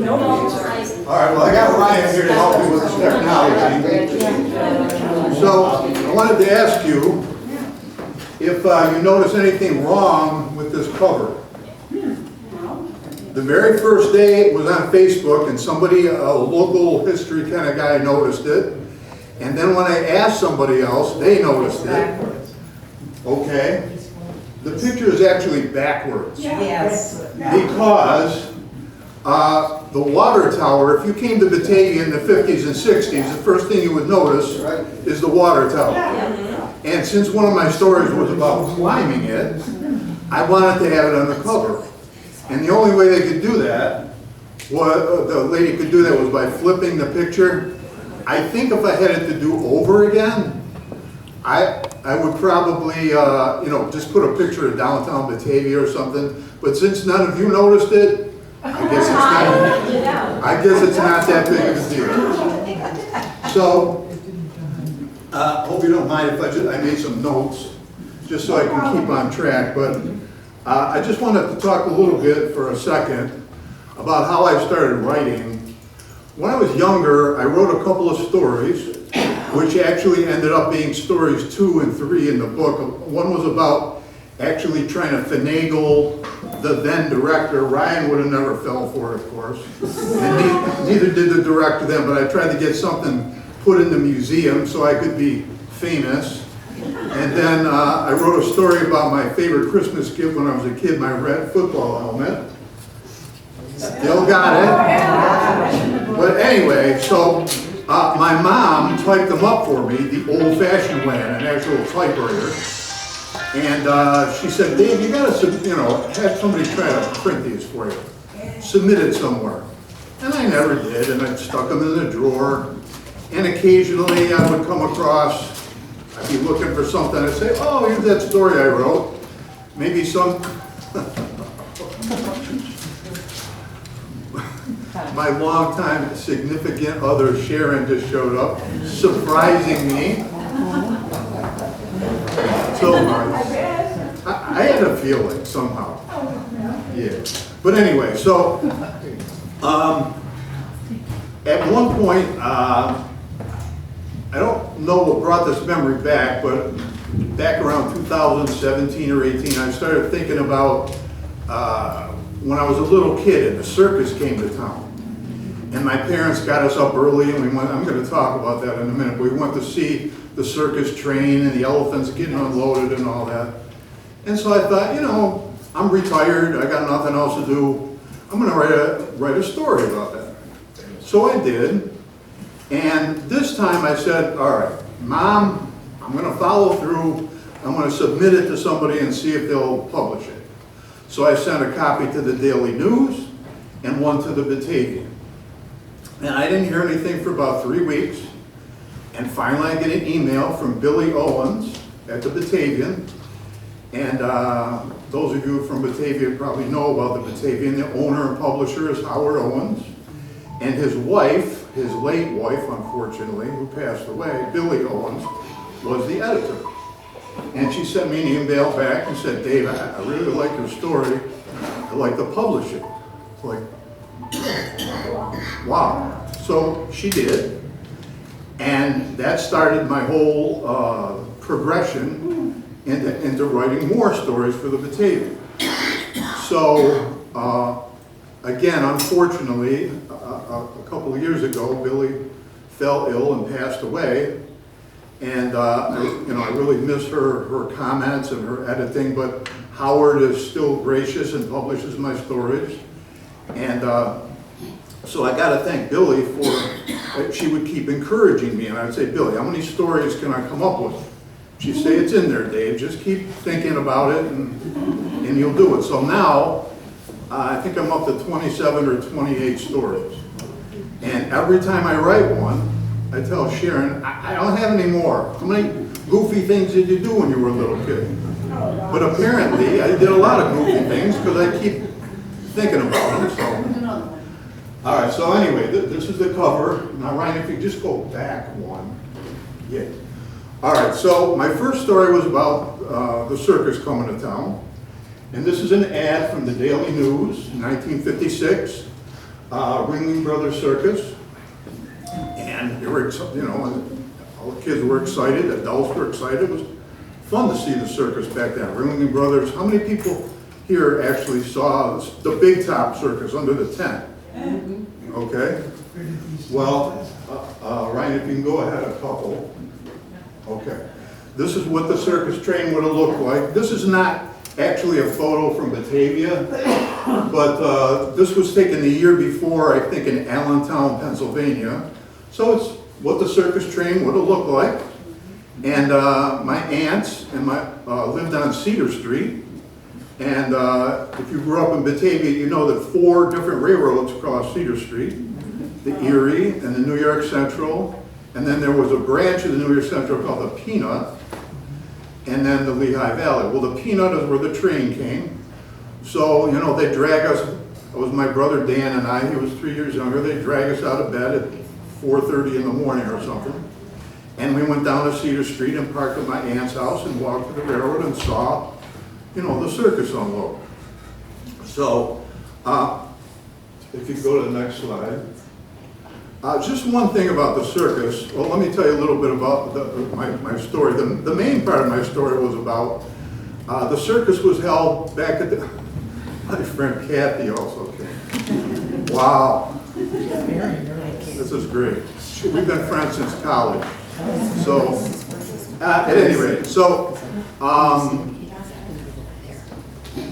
No more. All right, well, I got Ryan here to help me with this technology. So, I wanted to ask you if you notice anything wrong with this cover. The very first day it was on Facebook, and somebody, a local history kind of guy, noticed it. And then when I asked somebody else, they noticed it. Okay. The picture is actually backwards. Yes. Because the water tower, if you came to Batavia in the 50s and 60s, the first thing you would notice is the water tower. And since one of my stories was about climbing it, I wanted to have it on the cover. And the only way they could do that, the lady could do that, was by flipping the picture. I think if I had it to do over again, I would probably, just put a picture of downtown Batavia or something. But since none of you noticed it, I guess it's not that big of a deal. So, hope you don't mind if I made some notes, just so I can keep on track. But I just wanted to talk a little bit for a second about how I started writing. When I was younger, I wrote a couple of stories, which actually ended up being stories 2 and 3 in the book. One was about actually trying to finagle the then director. Ryan would have never fell for it, of course. And neither did the director then, but I tried to get something put in the museum so I could be famous. And then I wrote a story about my favorite Christmas gift when I was a kid, my red football helmet. Still got it. But anyway, so my mom typed them up for me the old-fashioned way, an actual typewriter. And she said, Dave, you gotta, have somebody try to print these for you. Submit it somewhere. And I never did, and I stuck them in the drawer. And occasionally I would come across, I'd be looking for something, I'd say, oh, here's that story I wrote. Maybe some, my longtime significant other, Sharon, just showed up, surprising me. So, I had a feeling somehow. Yeah. But anyway, so, at one point, I don't know what brought this memory back, but back around 2017 or 18, I started thinking about when I was a little kid and the circus came to town. And my parents got us up early, and we went, I'm going to talk about that in a minute, but we went to see the circus train and the elephants getting unloaded and all that. And so I thought, I'm retired, I got nothing else to do, I'm going to write a story about that. So I did, and this time I said, all right, Mom, I'm going to follow through, I'm going to submit it to somebody and see if they'll publish it. So I sent a copy to the Daily News and one to the Batavian. And I didn't hear anything for about 3 weeks. And finally I get an email from Billy Owens at the Batavian. And those of you from Batavia probably know about the Batavian. The owner and publisher is Howard Owens. And his wife, his late wife, unfortunately, who passed away, Billy Owens, was the editor. And she sent me an email back and said, Dave, I really like your story. I'd like to publish it. It's like, wow. So she did. And that started my whole progression into writing more stories for the Batavia. So, again, unfortunately, a couple of years ago, Billy fell ill and passed away. And I really miss her comments and her editing, but Howard is still gracious and publishes my stories. And so I got to thank Billy for, she would keep encouraging me, and I'd say, Billy, how many stories can I come up with? She'd say, it's in there, Dave, just keep thinking about it and you'll do it. So now, I think I'm up to 27 or 28 stories. And every time I write one, I tell Sharon, I don't have any more. How many goofy things did you do when you were a little kid? But apparently, I did a lot of goofy things because I keep thinking about them. So. All right, so anyway, this is the cover. Now, Ryan, if you just go back one. Yeah. All right, so my first story was about the circus coming to town. And this is an ad from the Daily News in 1956. Reilly Brothers Circus, and they were, you know, all the kids were excited, adults were excited. It was fun to see the circus back then. Reilly Brothers. How many people here actually saw the big top circus under the tent? Okay. Well, Ryan, if you can go ahead a couple. Okay. This is what the circus train would have looked like. This is not actually a photo from Batavia, but this was taken the year before, I think, in Allentown, Pennsylvania. So it's what the circus train would have looked like. And my aunts and lived on Cedar Street. And if you grew up in Batavia, you know that 4 different railroads crossed Cedar Street. The Erie and the New York Central. And then there was a branch of the New York Central called the Peanut. And then the Lehigh Valley. Well, the Peanut is where the train came. So, you know, they drag us, it was my brother Dan and I, he was 3 years younger, they drag us out of bed at 4:30 in the morning or something. And we went down to Cedar Street and parked at my aunt's house and walked to the railroad and saw, you know, the circus unload. So, if you go to the next slide. Just one thing about the circus. Well, let me tell you a little bit about my story. The main part of my story was about the circus was held back at the, my friend Kathy also came. Wow. This is great. We've been friends since college. So, at any rate, so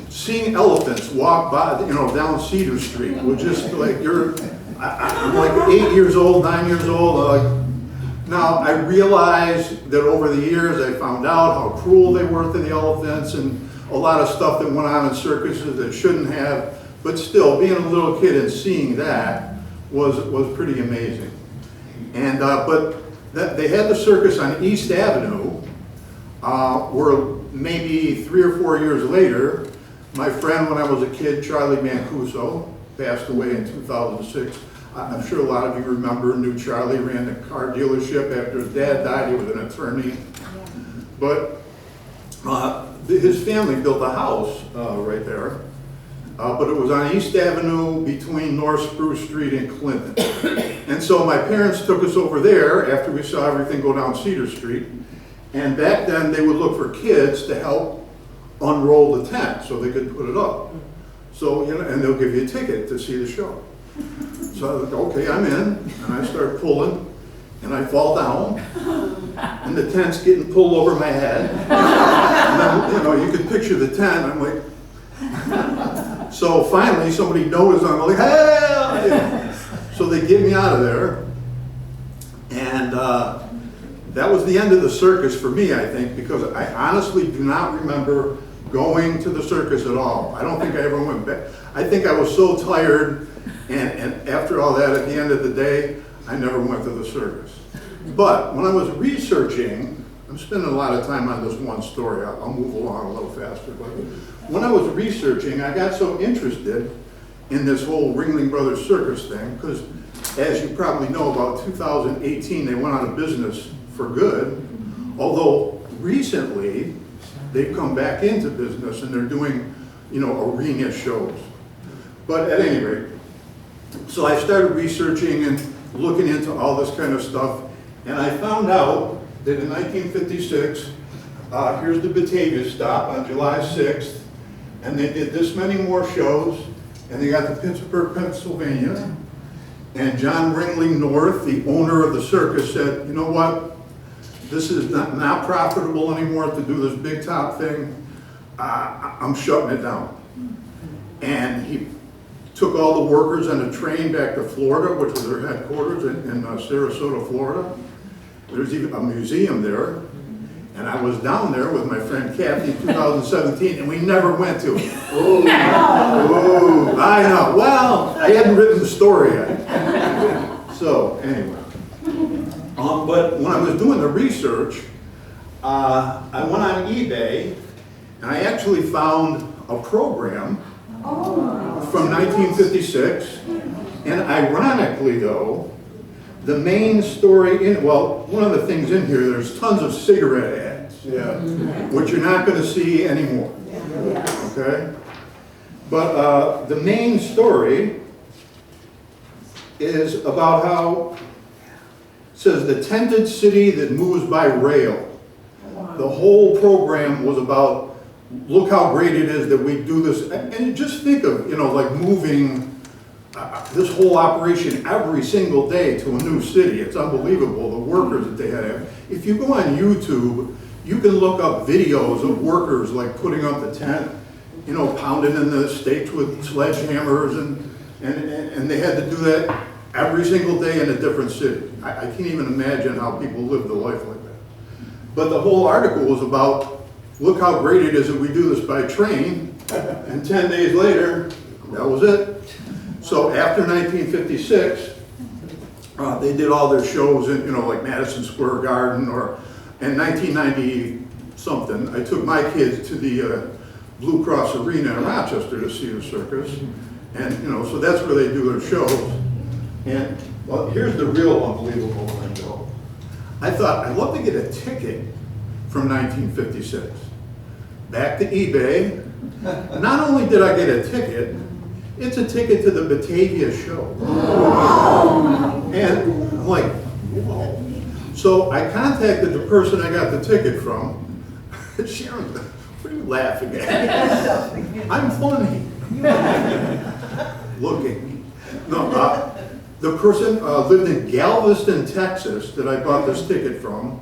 seeing elephants walk by, you know, down Cedar Street was just like I'm like 8 years old, 9 years old. Now, I realized that over the years I found out how cruel they were to the elephants and a lot of stuff that went on in circuses that shouldn't have. But still, being a little kid and seeing that was pretty amazing. And but they had the circus on East Avenue, where maybe 3 or 4 years later, my friend when I was a kid, Charlie Mancuso, passed away in 2006. I'm sure a lot of you remember, knew Charlie, ran the car dealership. After his dad died, he was an attorney. But his family built a house right there. But it was on East Avenue between North Spruce Street and Clinton. And so my parents took us over there after we saw everything go down Cedar Street. And back then they would look for kids to help unroll the tent so they could put it up. So, you know, and they'll give you a ticket to see the show. So I was like, okay, I'm in. And I start pulling, and I fall down, and the tent's getting pulled over my head. And then, you know, you can picture the tent. I'm like, so finally somebody noticed. I'm like, hey! So they get me out of there, and that was the end of the circus for me, I think, because I honestly do not remember going to the circus at all. I don't think I ever went back. I think I was so tired, and after all that, at the end of the day, I never went to the circus. But when I was researching, I'm spending a lot of time on this one story. I'll move along a little faster. But when I was researching, I got so interested in this whole Reilly Brothers Circus thing, because as you probably know, about 2018, they went out of business for good, although recently, they've come back into business and they're doing, you know, arena shows. But at any rate, so I started researching and looking into all this kind of stuff, and I found out that in 1956, here's the Batavia stop on July 6th, and they did this many more shows, and they got to Pittsburgh, Pennsylvania, and John Ringling North, the owner of the circus, said, you know what? This is not profitable anymore to do this big top thing. I'm shutting it down. And he took all the workers on a train back to Florida, which was their headquarters in Sarasota, Florida. There's even a museum there. And I was down there with my friend Kathy in 2017, and we never went to it. Oh, I know. Well, I hadn't written the story yet. So, anyway. But when I was doing the research, I went on eBay, and I actually found a program from 1956. And ironically, though, the main story in, well, one of the things in here, there's tons of cigarette ads, which you're not going to see anymore, okay? But the main story is about how, it says, the tented city that moves by rail. The whole program was about, look how great it is that we do this. And just think of, you know, like moving this whole operation every single day to a new city. It's unbelievable, the workers that they had. If you go on YouTube, you can look up videos of workers like putting up the tent, you know, pounding in the stakes with sledgehammers, and they had to do that every single day in a different city. I can't even imagine how people live the life like that. But the whole article was about, look how great it is that we do this by train, and 10 days later, that was it. So after 1956, they did all their shows in, you know, like Madison Square Garden, or in 1990 something, I took my kids to the Blue Cross Arena in Rochester to see the circus. And, you know, so that's where they do their shows. And, well, here's the real unbelievable thing, though. I thought, I'd love to get a ticket from 1956. Back to eBay. Not only did I get a ticket, it's a ticket to the Batavia show. And I'm like, whoa. So I contacted the person I got the ticket from. Sharon, what are you laughing at? I'm funny. Looking. No, the person lived in Galveston, Texas, that I bought this ticket from,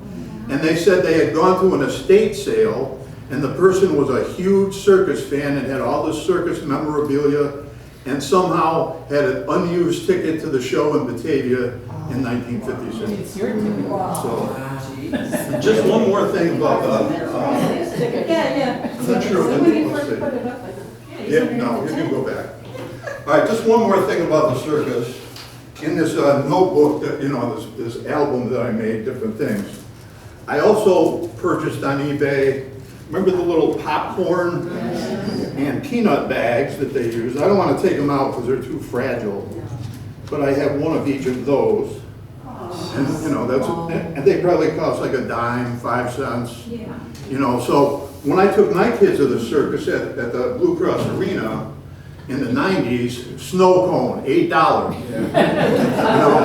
and they said they had gone to an estate sale, and the person was a huge circus fan and had all this circus memorabilia, and somehow had an unused ticket to the show in Batavia in 1956. It's your ticket. So, just one more thing about Yeah. I'm not sure if yeah, no, you can go back. All right, just one more thing about the circus. In this notebook, that, you know, this album that I made, different things, I also purchased on eBay, remember the little popcorn and peanut bags that they use? I don't want to take them out because they're too fragile, but I have one of each of those. And, you know, and they probably cost like a dime, 5 cents. Yeah. You know, so when I took my kids to the circus at the Blue Cross Arena in the 90s, snow cone, $8. You know,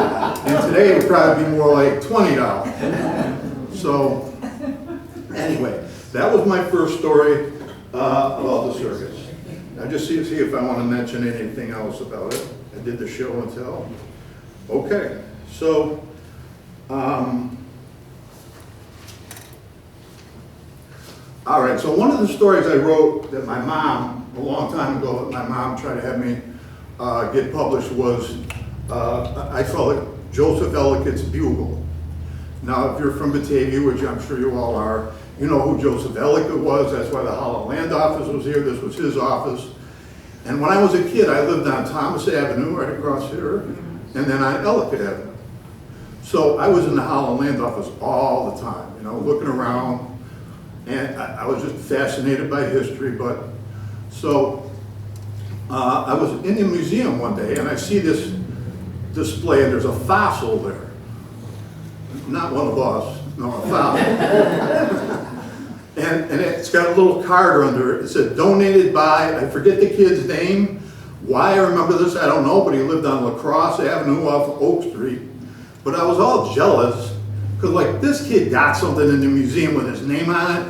and today it would probably be more like $20. So anyway, that was my first story about the circus. I just see if I want to mention anything else about it. I did the show and tell. Okay, so all right, so one of the stories I wrote that my mom, a long time ago, that my mom tried to have me get published was, I call it Joseph Ellicott's Bugle. Now, if you're from Batavia, which I'm sure you all are, you know who Joseph Ellicott was. That's why the Holland Land Office was here. This was his office. And when I was a kid, I lived on Thomas Avenue, right across here, and then on Ellicott Avenue. So I was in the Holland Land Office all the time, you know, looking around. And I was just fascinated by history, but so I was in the museum one day and I see this display and there's a fossil there. Not one of us, no, a fossil. and it's got a little card under it. It said donated by, I forget the kid's name. Why I remember this, I don't know, but he lived on La Crosse Avenue off of Oak Street. But I was all jealous because like this kid got something in the museum with his name on it.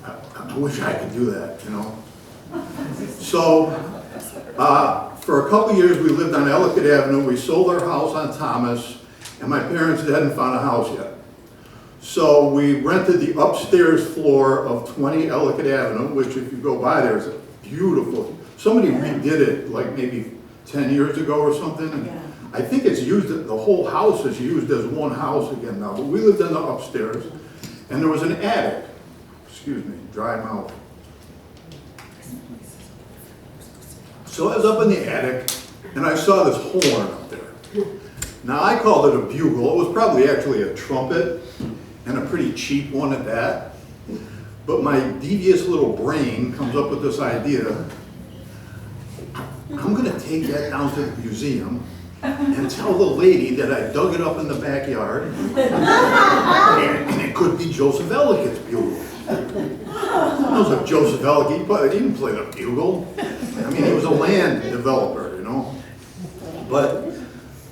I wish I could do that, you know. So for a couple years we lived on Ellicott Avenue. We sold our house on Thomas and my parents hadn't found a house yet. So we rented the upstairs floor of 20 Ellicott Avenue, which if you go by there is beautiful. Somebody redid it like maybe 10 years ago or something. Yeah. I think it's used, the whole house is used as one house again now, but we lived in the upstairs and there was an attic. Excuse me, dry mouth. So I was up in the attic and I saw this horn up there. Now I called it a bugle. It was probably actually a trumpet and a pretty cheap one at that. But my devious little brain comes up with this idea. I'm gonna take that down to the museum and tell the lady that I dug it up in the backyard and it could be Joseph Ellicott's bugle. Who knows if Joseph Ellicott, he didn't play the bugle. I mean, he was a land developer, you know. But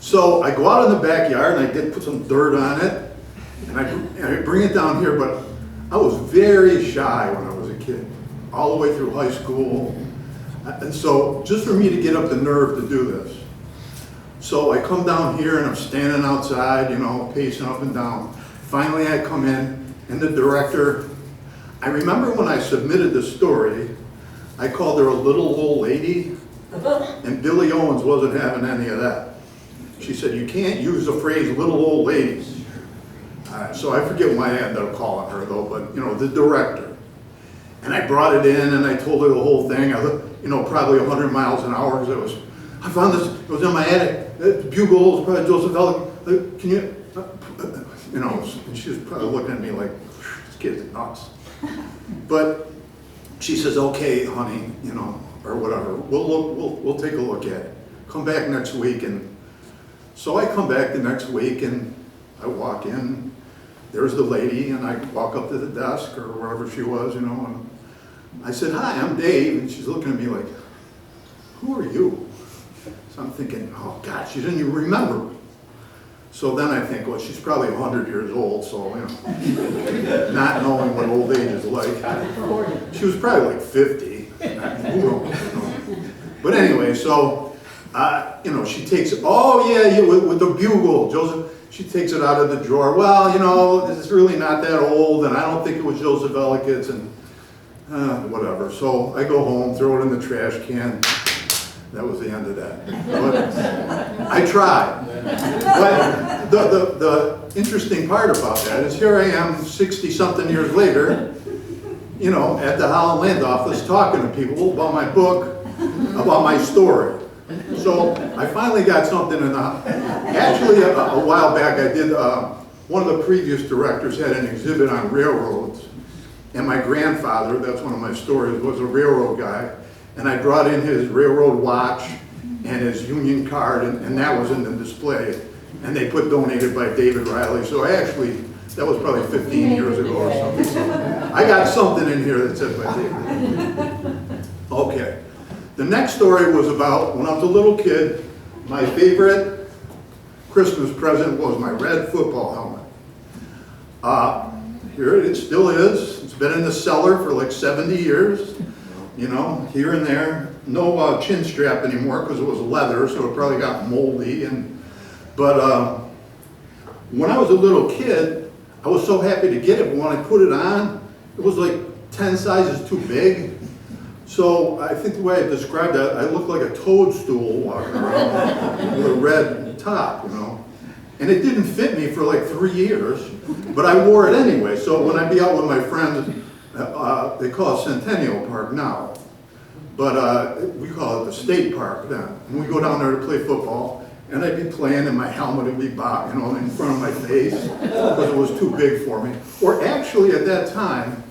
So I go out in the backyard and I put some dirt on it, and I bring it down here, but I was very shy when I was a kid, all the way through high school. And so just for me to get up the nerve to do this. So I come down here and I'm standing outside, you know, pacing up and down. Finally I come in, and the director, I remember when I submitted the story, I called her a little old lady, and Billy Owens wasn't having any of that. She said, you can't use the phrase little old ladies. So I forget why I ended up calling her though, but you know, the director. And I brought it in and I told her the whole thing. I was, you know, probably 100 miles an hour, because I found this, it was in my attic. The bugle is probably Joseph Elliott. Can you, you know, and she was probably looking at me like, this kid's nuts. But she says, okay, honey, you know, or whatever. We'll take a look at it. Come back next week. And so I come back the next week and I walk in. There's the lady, and I walk up to the desk or wherever she was, you know, and I said, hi, I'm Dave. And she's looking at me like, who are you? So I'm thinking, oh God, she didn't even remember me. So then I think, well, she's probably 100 years old, so, you know, not knowing what old age is like. She was probably like 50. Who knows, you know? But anyway, so, you know, she takes, oh yeah, with the bugle, Joseph, she takes it out of the drawer. Well, you know, it's really not that old, and I don't think it was Joseph Ellicott, and whatever. So I go home, throw it in the trash can. That was the end of that. But I tried. But the interesting part about that is here I am 60-something years later, you know, at the Holland Land Office talking to people about my book, about my story. So I finally got something in the, actually a while back I did, one of the previous directors had an exhibit on railroads, and my grandfather, that's one of my stories, was a railroad guy, and I brought in his railroad watch and his union card, and that was in the display, and they put donated by David Reilly. So I actually, that was probably 15 years ago or something. So I got something in here that said by David. Okay. The next story was about when I was a little kid, my favorite Christmas present was my red football helmet. Here it still is. It's been in the cellar for like 70 years, you know, here and there. No chin strap anymore because it was leather, so it probably got moldy. But when I was a little kid, I was so happy to get it, but when I put it on, it was like 10 sizes too big. So I think the way I described that, I looked like a toadstool walking around with a red top, you know. And it didn't fit me for like 3 years, but I wore it anyway. So when I'd be out with my friends, they call it Centennial Park now, but we call it the State Park then. And we go down there to play football, and I'd be playing, and my helmet would be bobbed, you know, in front of my face because it was too big for me. Or actually, at that time,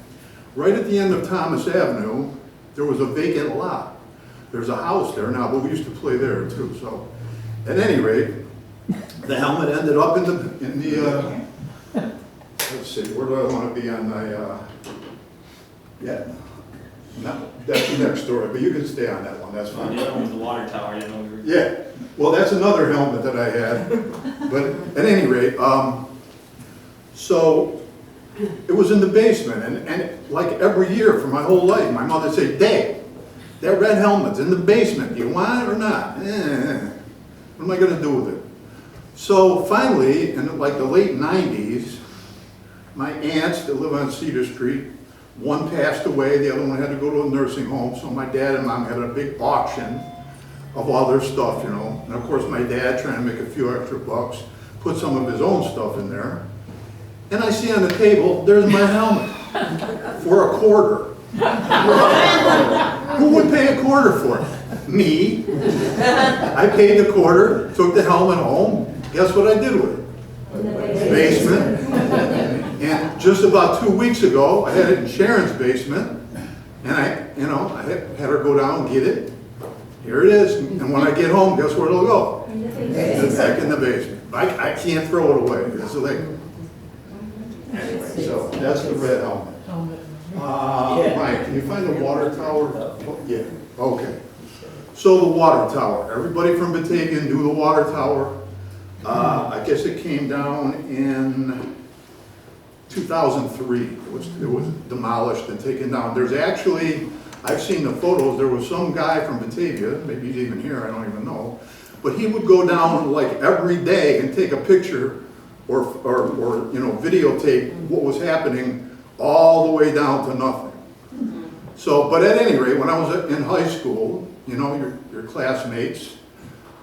right at the end of Thomas Avenue, there was a vacant lot. There's a house there now, but we used to play there too. So, at any rate, the helmet ended up in the let's see, where do I want to be on my, yeah, no, that's the next story, but you can stay on that one, that's fine. The one with the water tower, I didn't know we were... Yeah, well, that's another helmet that I had, but at any rate, so it was in the basement, and like every year for my whole life, my mother would say, Dave, that red helmet's in the basement, do you want it or not? What am I going to do with it? So finally, in like the late 90s, my aunts that live on Cedar Street, one passed away, the other one had to go to a nursing home, so my dad and mom had a big auction of all their stuff, you know. And of course my dad, trying to make a few extra bucks, put some of his own stuff in there. And I see on the table, there's my helmet for a quarter. Who would pay a quarter for it? Me. I paid the quarter, took the helmet home. Guess what I did with it? Basement. And just about 2 weeks ago, I had it in Sharon's basement, and I had her go down and get it. Here it is. And when I get home, guess where it'll go? It's back in the basement. I can't throw it away. It's illegal. Anyway, so that's the red helmet. Mike, can you find the water tower? Yeah. Okay. So the water tower. Everybody from Batavia knew the water tower. I guess it came down in 2003. It was demolished and taken down. There's actually, I've seen the photos, there was some guy from Batavia, maybe he's even here, I don't even know, but he would go down like every day and take a picture or you know, videotape what was happening all the way down to nothing. So, but at any rate, when I was in high school, you know, your classmates,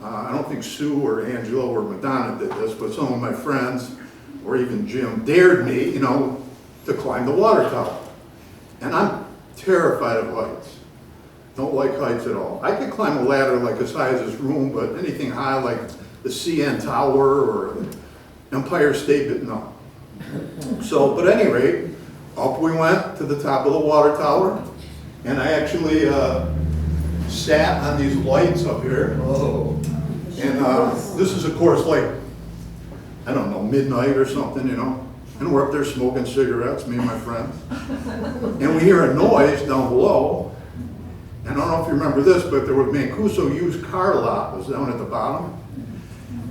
I don't think Sue or Angela or Madonna did this, but some of my friends, or even Jim, dared me, you know, to climb the water tower. And I'm terrified of heights. Don't like heights at all. I could climb a ladder like as high as this room, but anything high like the CN Tower or the Empire State, no. So, but at any rate, up we went to the top of the water tower, and I actually sat on these lights up here. Oh. And this is, of course, like, I don't know, midnight or something, you know. And we're up there smoking cigarettes, me and my friends. And we hear a noise down below. And I don't know if you remember this, but there was Mancuso used car lot was down at the bottom.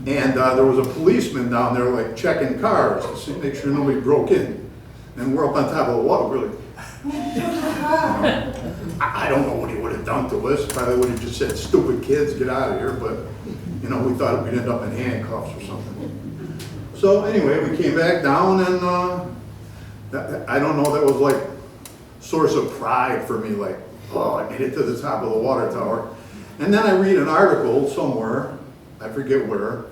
And there was a policeman down there, like, checking cars to see, make sure nobody broke in. And we're up on top of the water, really. I don't know what he would have done to us. Probably would have just said, stupid kids, get out of here. But, you know, we thought we'd end up in handcuffs or something. So anyway, we came back down, and I don't know, that was like source of pride for me, like, oh, I made it to the top of the water tower. And then I read an article somewhere, I forget where,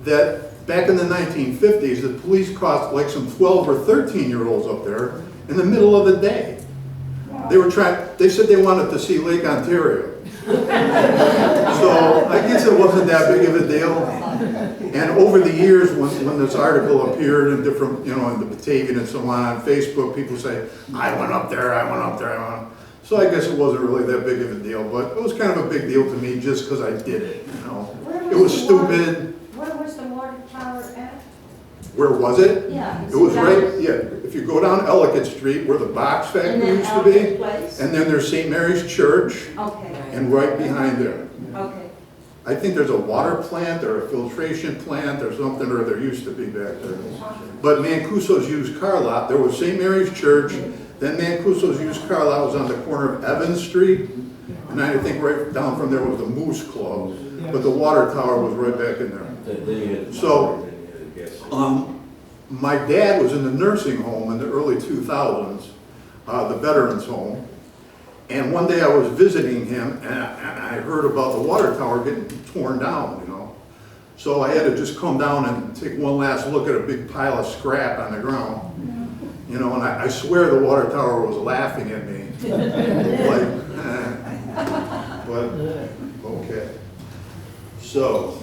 that back in the 1950s, the police caught like some 12 or 13-year-olds up there in the middle of the day. They said they wanted to see Lake Ontario. So I guess it wasn't that big of a deal. And over the years, when this article appeared in different, you know, in the Batavian and so on Facebook, people say, I went up there, I went up there, I went up. So I guess it wasn't really that big of a deal, but it was kind of a big deal to me just because I did it, you know. It was stupid. Where was the water tower at? Where was it? Yeah. It was right, yeah, if you go down Ellicott Street where the box factory used to be, and then there's St. Mary's Church, and right behind there. Okay. I think there's a water plant or a filtration plant or something, or there used to be back there. But Mancuso's used car lot, there was St. Mary's Church, then Mancuso's used car lot was on the corner of Evans Street, and I think right down from there was the Moose Club, but the water tower was right back in there. So, my dad was in the nursing home in the early 2000s, the veterans home, and one day I was visiting him, and I heard about the water tower getting torn down, you know. So I had to just come down and take one last look at a big pile of scrap on the ground. You know, and I swear the water tower was laughing at me. Like, but, okay. So,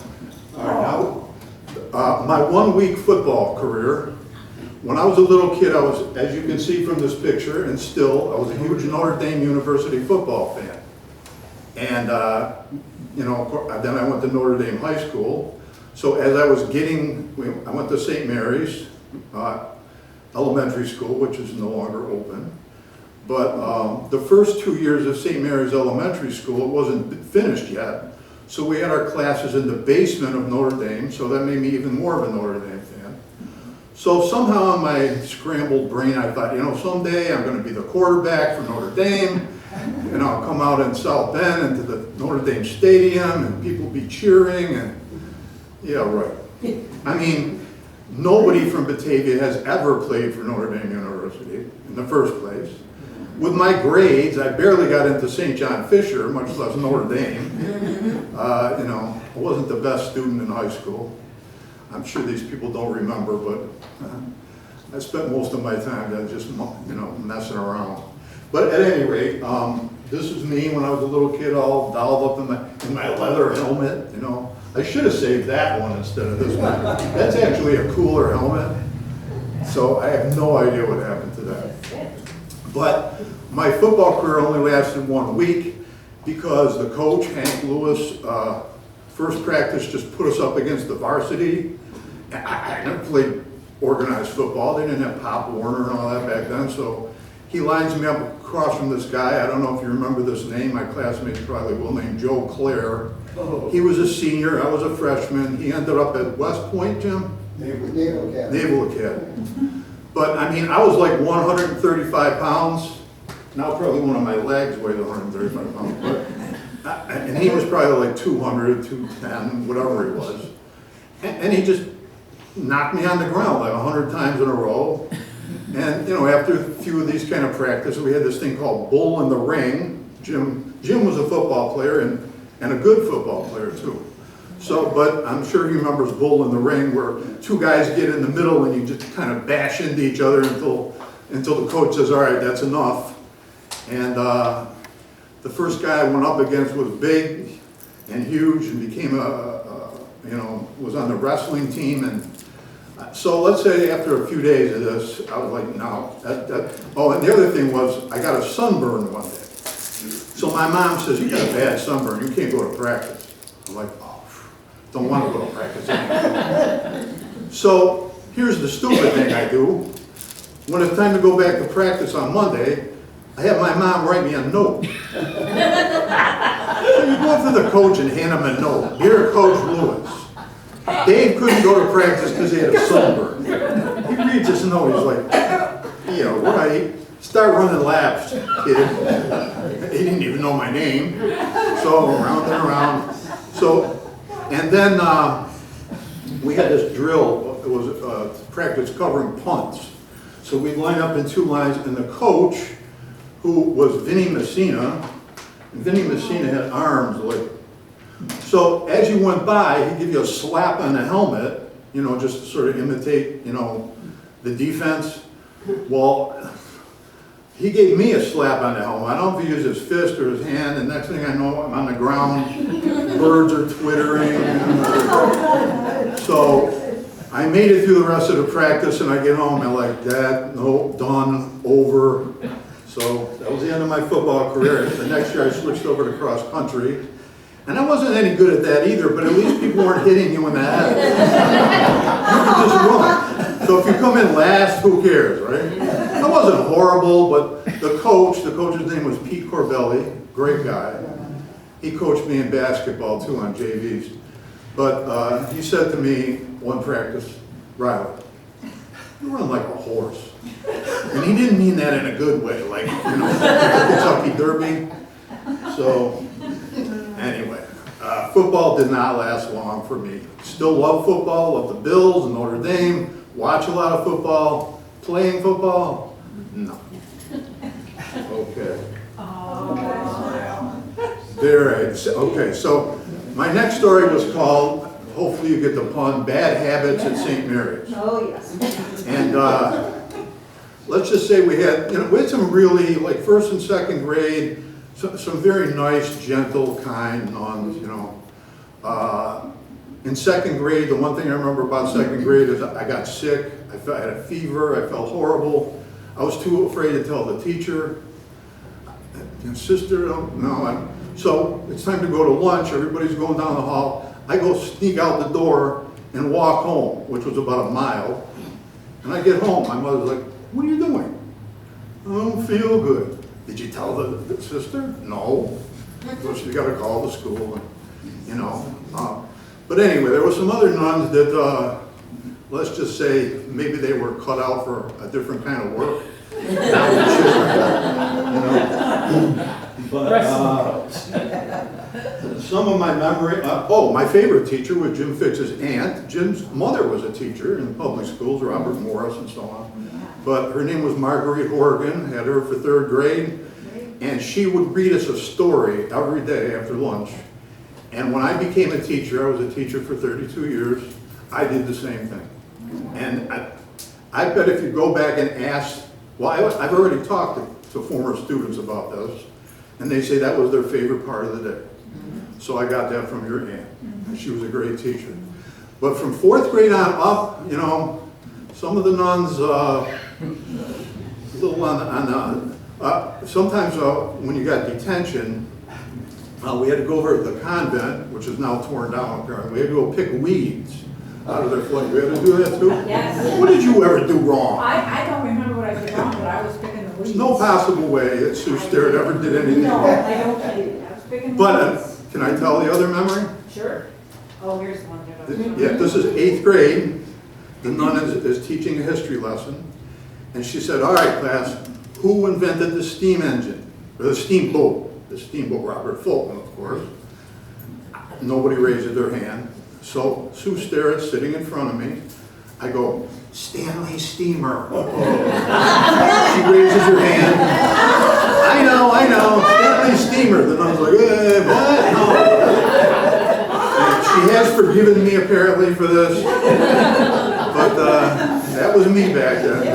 all right, now, my 1 week football career, when I was a little kid, I was, as you can see from this picture, and still, I was a huge Notre Dame University football fan. And, you know, then I went to Notre Dame High School. So as I was I went to St. Mary's Elementary School, which is no longer open. But the first 2 years of St. Mary's Elementary School, it wasn't finished yet. So we had our classes in the basement of Notre Dame, so that made me even more of a Notre Dame fan. So somehow in my scrambled brain, I thought, you know, someday I'm going to be the quarterback for Notre Dame, and I'll come out in South Bend into the Notre Dame Stadium, and people be cheering, and yeah, right. I mean, nobody from Batavia has ever played for Notre Dame University in the first place. With my grades, I barely got into St. John Fisher, much less Notre Dame. You know, I wasn't the best student in high school. I'm sure these people don't remember, but I spent most of my time just, you know, messing around. But at any rate, this is me when I was a little kid, all dolled up in my leather helmet, you know. I should have saved that one instead of this one. That's actually a cooler helmet. So I have no idea what happened to that. But my football career only lasted 1 week because the coach, Hank Lewis, first practice just put us up against the varsity. I never played organized football. They didn't have Pop Warner and all that back then. So he lines me up across from this guy. I don't know if you remember this name. My classmates probably will, named Joe Clare. He was a senior, I was a freshman. He ended up at West Point, Jim? Naval Academy. Naval Academy. But I mean, I was like 135 pounds. Now probably one of my legs weighs 135 pounds. But, and he was probably like 200, 210, whatever he was. And he just knocked me on the ground like 100 times in a row. And, you know, after a few of these kind of practices, we had this thing called bull in the ring. Jim was a football player and a good football player too. So, but I'm sure he remembers bull in the ring, where two guys get in the middle and you just kind of bash into each other until the coach says, all right, that's enough. And the first guy I went up against was big and huge and became was on the wrestling team. And so let's say after a few days of this, I was like, no. Oh, and the other thing was I got a sunburn one day. So my mom says, you got a bad sunburn, you can't go to practice. I'm like, oh, don't want to go to practice anymore. So here's the stupid thing I do. When it's time to go back to practice on Monday, I have my mom write me a note. So you go up to the coach and hand him a note. Dear Coach Lewis, Dave couldn't go to practice because he had a sunburn. He reads this note, he's like, right, start running laps, kid. He didn't even know my name. So around and around. So, and then we had this drill. It was practice covering punts. So we'd line up in two lines, and the coach, who was Vinny Messina, and Vinny Messina had arms like, so as you went by, he'd give you a slap on the helmet, just to sort of imitate, the defense. Well, he gave me a slap on the helmet. I don't know if he used his fist or his hand, and next thing I know, I'm on the ground, birds are twittering. So I made it through the rest of the practice, and I get home, and I'm like, Dad, no, done, over. So that was the end of my football career. The next year I switched over to cross country. And I wasn't any good at that either, but at least people weren't hitting you in the head. You could just run. So if you come in last, who cares, right? I wasn't horrible, but the coach's name was Pete Corbelli, great guy. He coached me in basketball too on JVs. But he said to me one practice, Reilly, you run like a horse. And he didn't mean that in a good way, like, Kentucky Derby. So, anyway, football did not last long for me. Still love football, love the Bills and Notre Dame, watch a lot of football, playing football, no. Okay. Okay, so my next story was called, hopefully you get the pun, Bad Habits at St. Mary's. Oh, yes. And let's just say we had some really, like first and second grade, some very nice, gentle, kind nuns, In second grade, the one thing I remember about second grade is I got sick, I had a fever, I felt horrible. I was too afraid to tell the teacher. Sister, no. So it's time to go to lunch, everybody's going down the hall. I go sneak out the door and walk home, which was about a mile. And I get home, my mother's like, what are you doing? I don't feel good. Did you tell the sister? No. So she got to call the school, and, but anyway, there were some other nuns that, let's just say, maybe they were cut out for a different kind of work. But some of my memory, my favorite teacher was Jim Fitz's aunt. Jim's mother was a teacher in public schools, Robert Morris and so on. But her name was Marguerite Horgan, had her for third grade. And she would read us a story every day after lunch. And when I became a teacher, I was a teacher for 32 years, I did the same thing. And I bet if you go back and ask, I've already talked to former students about this, and they say that was their favorite part of the day. So I got that from your aunt. She was a great teacher. But from fourth grade on up, some of the nuns, a little on the, sometimes when you got detention, we had to go over to the convent, which is now torn down apparently. We had to go pick weeds out of their flood. We had to do that too? Yes. What did you ever do wrong? I don't remember what I did wrong, but I was picking the weeds. No possible way that Sue Sterrett ever did anything No, wrong. I don't believe it. I was picking the But weeds. Can I tell the other memory? Sure. Oh, here's the one. Yeah, this is 8th grade. The nun is teaching a history lesson. And she said, all right, class, who invented the steam engine? Or the steamboat? The steamboat, Robert Fulton, of course. Nobody raises their hand. So Sue Sterrett sitting in front of me. I go, Stanley Steamer. She raises her hand. I know, Stanley Steamer. The nun's like, what? No. And she has forgiven me apparently for this. But that was me back then.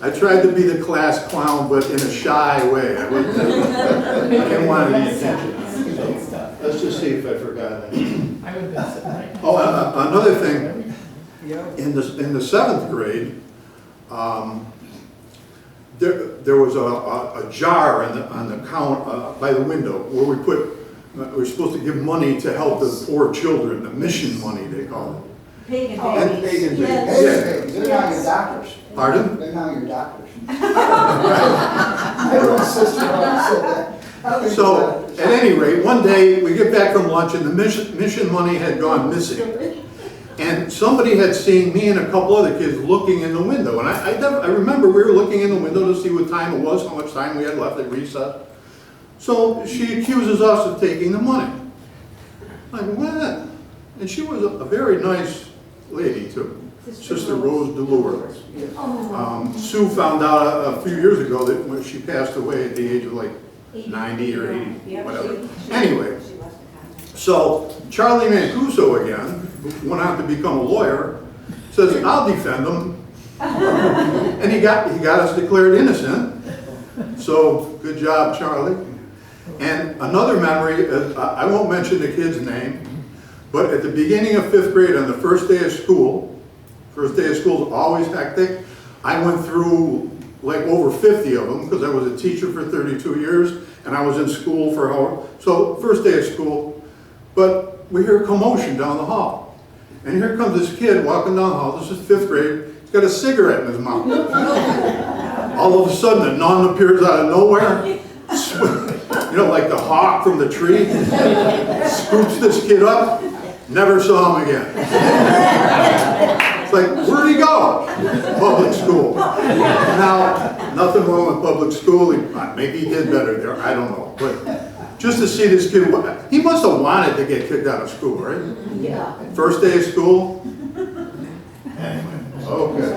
I tried to be the class clown, but in a shy way. I didn't want any attention. So, let's just see if I forgot anything. Oh, another thing. In the 7th grade, there was a jar on the count by the window where we were supposed to give money to help the poor children, the mission money they call it. Pagan And- babies. Pagan Yes. babies. They're now your doctors. Pardon? They're now your doctors. I have a sister who said that. So, at any rate, one day we get back from lunch and the mission money had gone missing. And somebody had seen me and a couple other kids looking in the window. And I remember we were looking in the window to see what time it was, how much time we had left at recess. So she accuses us of taking the money. Like, what? And she was a very nice lady too. Sister Rose DeLure. Sue found out a few years ago that when she passed away at the age of like 90 or 80, whatever. Anyway, so Charlie Mancuso again, who went on to become a lawyer, says, I'll defend him. And he got us declared innocent. So good job, Charlie. And another memory, I won't mention the kid's name, but at the beginning of 5th grade on the first day of school is always hectic. I went through like over 50 of them because I was a teacher for 32 years and I was in school for hours. So first day of school, but we hear a commotion down the hall. And here comes this kid walking down the hall, this is 5th grade, he's got a cigarette in his mouth. All of a sudden a nun appears out of nowhere, you know, like the hawk from the tree, scoops this kid up, never saw him again. It's like, where'd he go? Public school. Now, nothing wrong with public school. Maybe he did better there. I don't know. But just to see this kid, he must have wanted to get kicked out of school, right? Yeah. First day of school? Anyway, okay.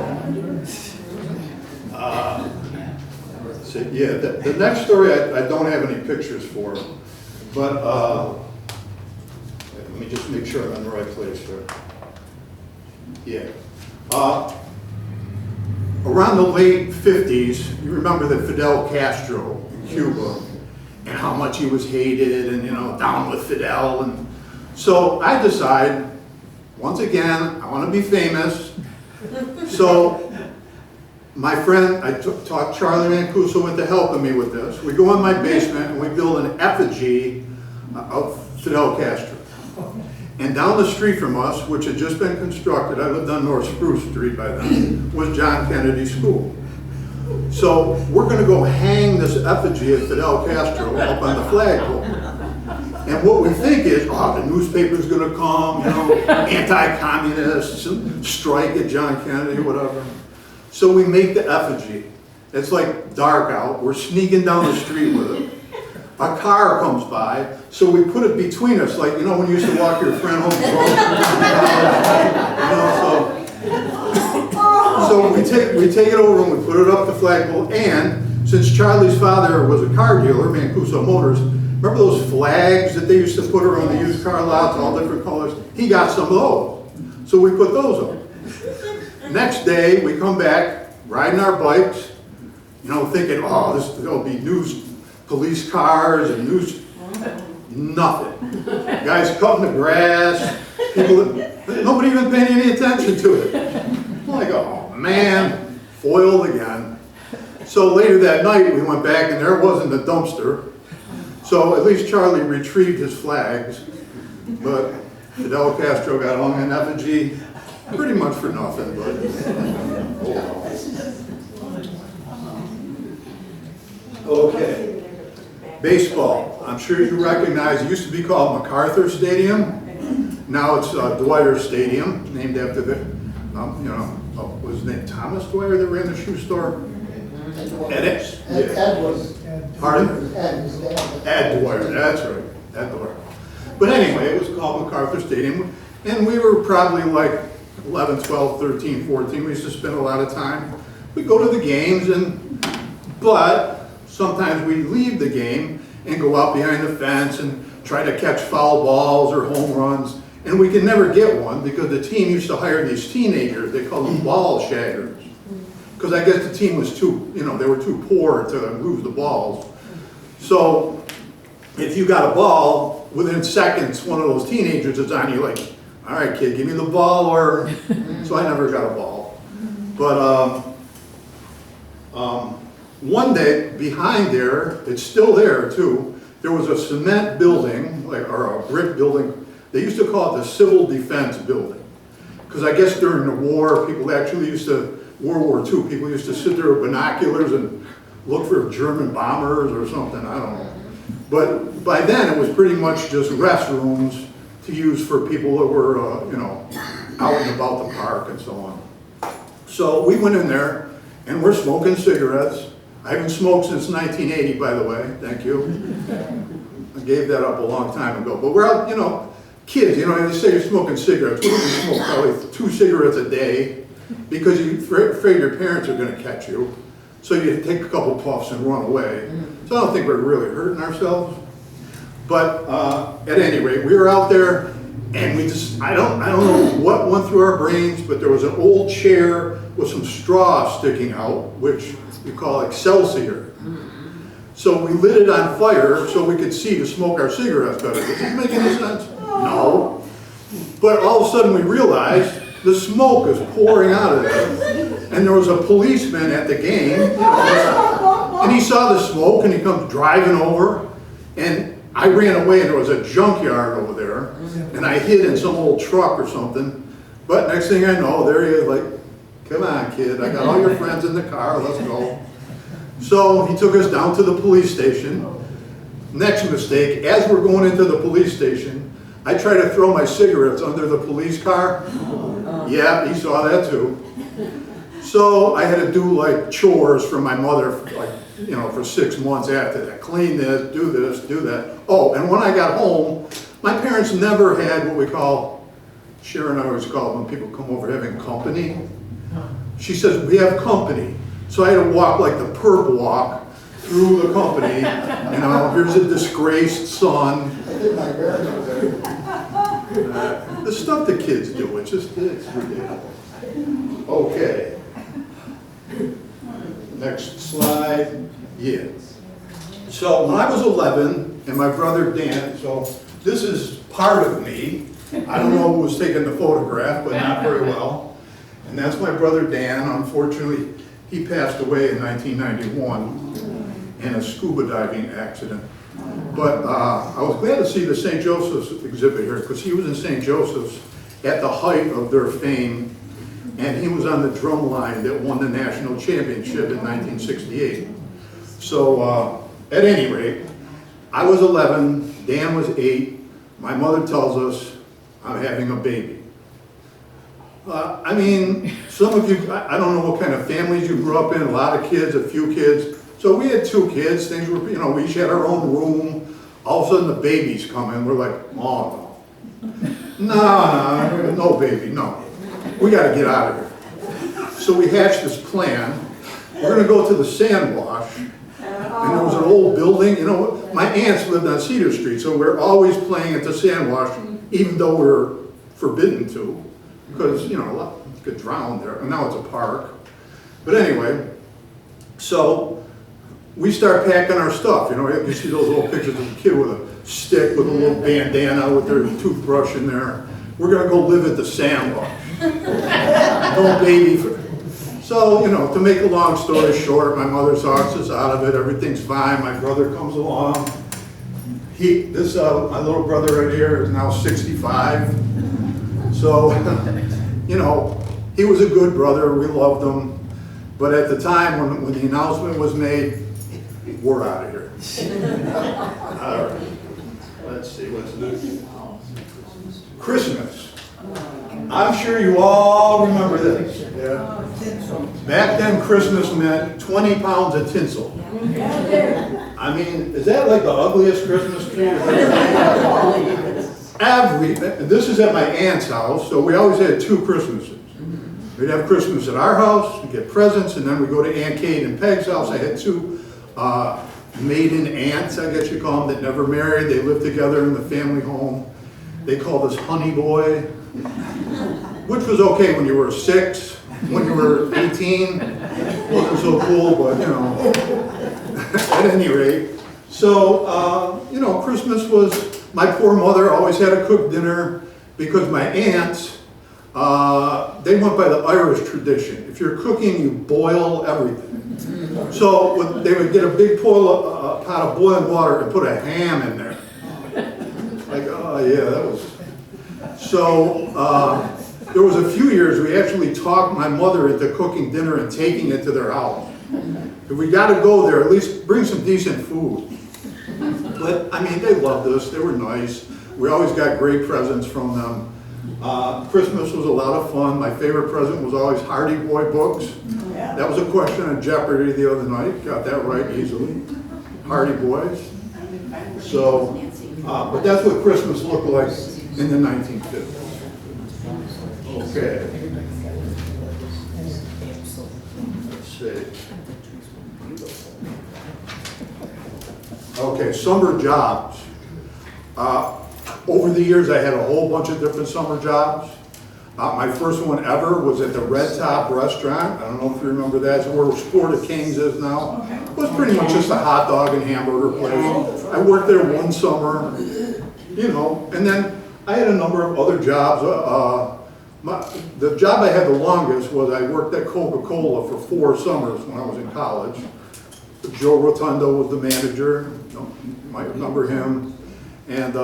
So, yeah, the next story, I don't have any pictures for, but let me just make sure I'm in the right place here. Yeah. Around the late 50s, you remember that Fidel Castro in Cuba and how much he was hated and, you know, down with Fidel. And so I decide, once again, I want to be famous. So my friend, I talked Charlie Mancuso into helping me with this. We go in my basement and we build an effigy of Fidel Castro. And down the street from us, which had just been constructed, I lived on North Spruce Street by then, was John Kennedy School. So we're going to go hang this effigy of Fidel Castro up on the flagpole. And what we think is, oh, the newspaper's going to come, you know, anti-communists, strike at John Kennedy, whatever. So we make the effigy. It's like dark out. We're sneaking down the street with it. A car comes by, so we put it between us, like, you know, when you used to walk your friend home from so we take it over and we put it up the flagpole. And since Charlie's father was a car dealer, Mancuso Motors, remember those flags that they used to put around the used car lots, all different colors? He got some of those, so we put those up. Next day, we come back, riding our bikes, you know, thinking, oh, there'll be police cars and news, nothing. Guys cutting the grass, people, nobody even paying any attention to it. I'm like, oh man, foiled again. So later that night we went back and there wasn't the dumpster. So at least Charlie retrieved his flags, but Fidel Castro got hung in effigy, pretty much for nothing, but oh well. Okay. Baseball. I'm sure you recognize, it used to be called MacArthur Stadium. Now it's Dwyer Stadium, named after the, was his name Thomas Dwyer that ran the shoe store? Ed was. Pardon? Ed, his dad. Ed Dwyer, that's right, Ed Dwyer. But anyway, it was called MacArthur Stadium, and we were probably like 11, 12, 13, 14. We used to spend a lot of time. We'd go to the games, but sometimes we'd leave the game and go out behind the fence and try to catch foul balls or home runs, and we could never get one because the team used to hire these teenagers. They called them ball shaggers, because I guess the team was too, they were too poor to lose the balls. So if you got a ball, within seconds, one of those teenagers is on you like, all right, kid, give me the ball, or, so I never got a ball. But one day, behind there, it's still there too, there was a cement building, or a brick building. They used to call it the Civil Defense Building. Because I guess during the war, people actually used to, World War II, people used to sit there with binoculars and look for German bombers or something, I don't know. But by then, it was pretty much just restrooms to use for people that were, out and about the park and so on. So we went in there, and we're smoking cigarettes. I haven't smoked since 1980, by the way, thank you. I gave that up a long time ago. But we're out, kids, they say you're smoking cigarettes. We smoke probably 2 cigarettes a day because you're afraid your parents are going to catch you. So you take a couple puffs and run away. So I don't think we're really hurting ourselves. But at any rate, we were out there, and we just, I don't know what went through our brains, but there was an old chair with some straw sticking out, which we call Excelsior. So we lit it on fire so we could see to smoke our cigarettes better. Does this make any sense? No. But all of a sudden we realized the smoke is pouring out of there. And there was a policeman at the game, and he saw the smoke, and he comes driving over, and I ran away, and there was a junkyard over there, and I hid in some old truck or something. But next thing I know, there he is, like, come on, kid, I got all your friends in the car, let's go. So he took us down to the police station. Next mistake, as we're going into the police station, I tried to throw my cigarettes under the police car. Yeah, he saw that too. So I had to do like chores for my mother, for 6 months after that. Clean this, do that. Oh, and when I got home, my parents never had what we call, Sharon and I always call it when people come over having company. She says, we have company. So I had to walk like the perp walk through the company. Here's a disgraced son. I did my grandmother. The stuff the kids do, it's ridiculous. Okay. Next slide. Yeah. So when I was 11, and my brother Dan, so this is part of me. I don't know who was taking the photograph, but not very well. And that's my brother Dan. Unfortunately, he passed away in 1991 in a scuba diving accident. But I was glad to see the St. Joseph's exhibit here, because he was in St. Joseph's at the height of their fame, and he was on the drum line that won the national championship in 1968. So at any rate, I was 11, Dan was 8, my mother tells us I'm having a baby. Some of you, I don't know what kind of families you grew up in, a lot of kids, a few kids. So we had 2 kids, things were, we each had our own room. All of a sudden the babies come in, we're like, oh no. No baby, no. We gotta get out of here. So we hatched this plan. We're gonna go to the sand wash. And there was an old building, my aunts lived on Cedar Street, so we're always playing at the sand wash, even though we're forbidden to. Because, a lot could drown there, and now it's a park. But anyway, so we start packing our stuff. You see those old pictures of a kid with a stick with a little bandana with their toothbrush in there. We're gonna go live at the sand wash. No baby. So, to make a long story short, my mother talks us out of it, everything's fine, my brother comes along. My little brother right here is now 65. So, he was a good brother, we loved him. But at the time when the announcement was made, we're out of here. All right. Let's see, what's next? Christmas. I'm sure you all remember this. Yeah. Back then, Christmas meant 20 pounds of tinsel. I mean, is that like the ugliest Christmas tree? And this is at my aunt's house, so we always had 2 Christmases. We'd have Christmas at our house, we'd get presents, and then we'd go to Aunt Kate and Peg's house. I had 2 maiden aunts, I guess you call them, that never married. They lived together in the family home. They called us Honey Boy, which was okay when you were 6. When you were 18, wasn't so cool, but you know, at any rate. So, you know, Christmas was, my poor mother always had to cook dinner because my aunts, they went by the Irish tradition. If you're cooking, you boil everything. So they would get a big pot of boiling water and put a ham in there. Like, oh yeah, that was. So there was a few years we actually talked my mother into cooking dinner and taking it to their house. If we got to go there, at least bring some decent food. But I mean, they loved us. They were nice. We always got great presents from them. Christmas was a lot of fun. My favorite present was always Hardy Boy books. That was a question on Jeopardy the other night. Got that right easily. Hardy Boys. So, but that's what Christmas looked like in the 1950s. Okay. Let's see. Okay, summer jobs. Over the years, I had a whole bunch of different summer jobs. My first one ever was at the Red Top restaurant. I don't know if you remember that. It's where Sport of Kings is now. It was pretty much just a hot dog and hamburger place. I worked there one summer, you know, and then I had a number of other jobs. The job I had the longest was I worked at Coca-Cola for 4 summers when I was in college. Joe Rotundo was the manager. You might remember him. And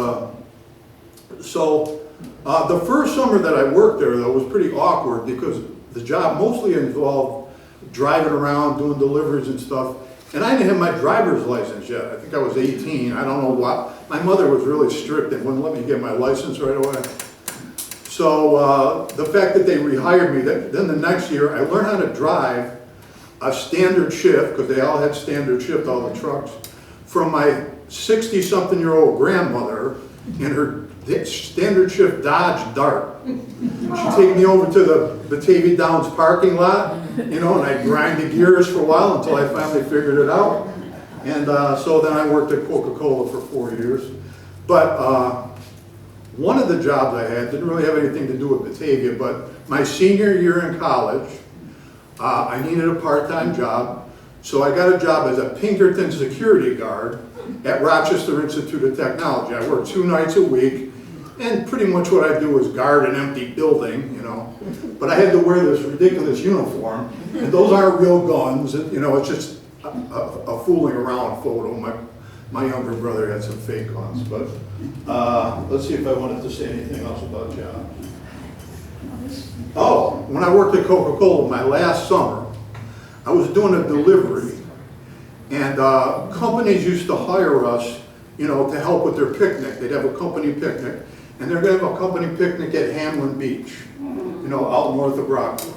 so the first summer that I worked there, though, was pretty awkward because the job mostly involved driving around, doing deliveries and stuff. And I didn't have my driver's license yet. I think I was 18. I don't know what. My mother was really strict and wouldn't let me get my license right away. So the fact that they rehired me, then the next year, I learned how to drive a standard shift, because they all had standard shift, all the trucks, from my 60-something-year-old grandmother in her standard shift Dodge Dart. She'd take me over to the Batavia Downs parking lot, you know, and I'd grind the gears for a while until I finally figured it out. And so then I worked at Coca-Cola for 4 years. But one of the jobs I had didn't really have anything to do with Batavia, but my senior year in college, I needed a part-time job. So I got a job as a Pinkerton security guard at Rochester Institute of Technology. I worked 2 nights a week, and pretty much what I do is guard an empty building, you know. But I had to wear this ridiculous uniform, and those aren't real guns, you know, it's just a fooling around photo. My younger brother had some fake guns, but let's see if I wanted to say anything else about jobs. Oh, when I worked at Coca-Cola my last summer, I was doing a delivery, and companies used to hire us, you know, to help with their picnic. They'd have a company picnic, and they're going to have a company picnic at Hamlin Beach, you know, out north of Rockford.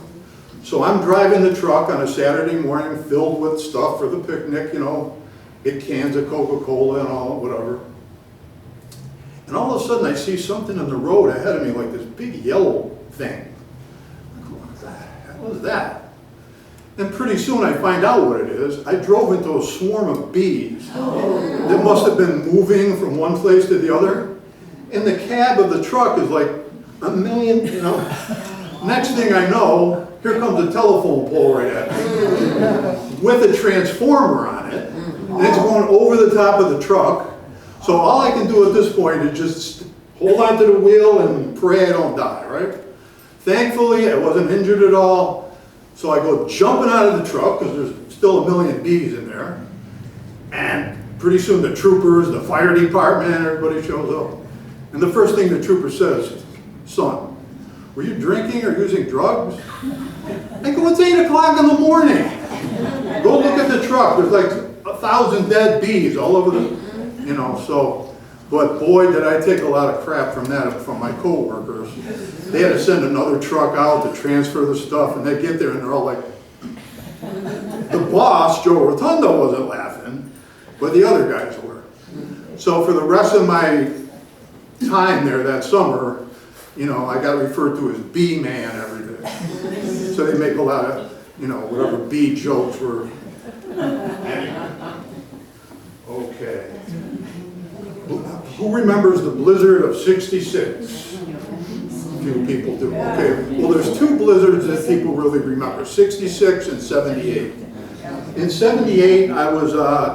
So I'm driving the truck on a Saturday morning filled with stuff for the picnic, you know, big cans of Coca-Cola and all, whatever. And all of a sudden I see something on the road ahead of me, like this big yellow thing. What the hell is that? And pretty soon I find out what it is. I drove into a swarm of bees that must have been moving from one place to the other. And the cab of the truck is like a million, you know. Next thing I know, here comes a telephone pole right at me with a transformer on it. And it's going over the top of the truck. So all I can do at this point is just hold on to the wheel and pray I don't die, right? Thankfully, I wasn't injured at all. So I go jumping out of the truck, because there's still a million bees in there. And pretty soon the troopers, the fire department, everybody shows up. And the first thing the trooper says, "Son, were you drinking or using drugs?" I go, "It's 8 o'clock in the morning. Go look at the truck. There's like 1,000 dead bees all over the, you know, so. But boy, did I take a lot of crap from that, from my coworkers. They had to send another truck out to transfer the stuff, and they get there and they're all like, the boss, Joe Rotundo, wasn't laughing, but the other guys were. So for the rest of my time there that summer, you know, I got referred to as bee man every day. So they make a lot of, you know, whatever bee jokes were. Anyway. Okay. Who remembers the blizzard of '66? Few people do. Okay. Well, there's two blizzards that people really remember: '66 and '78. In '78, I was,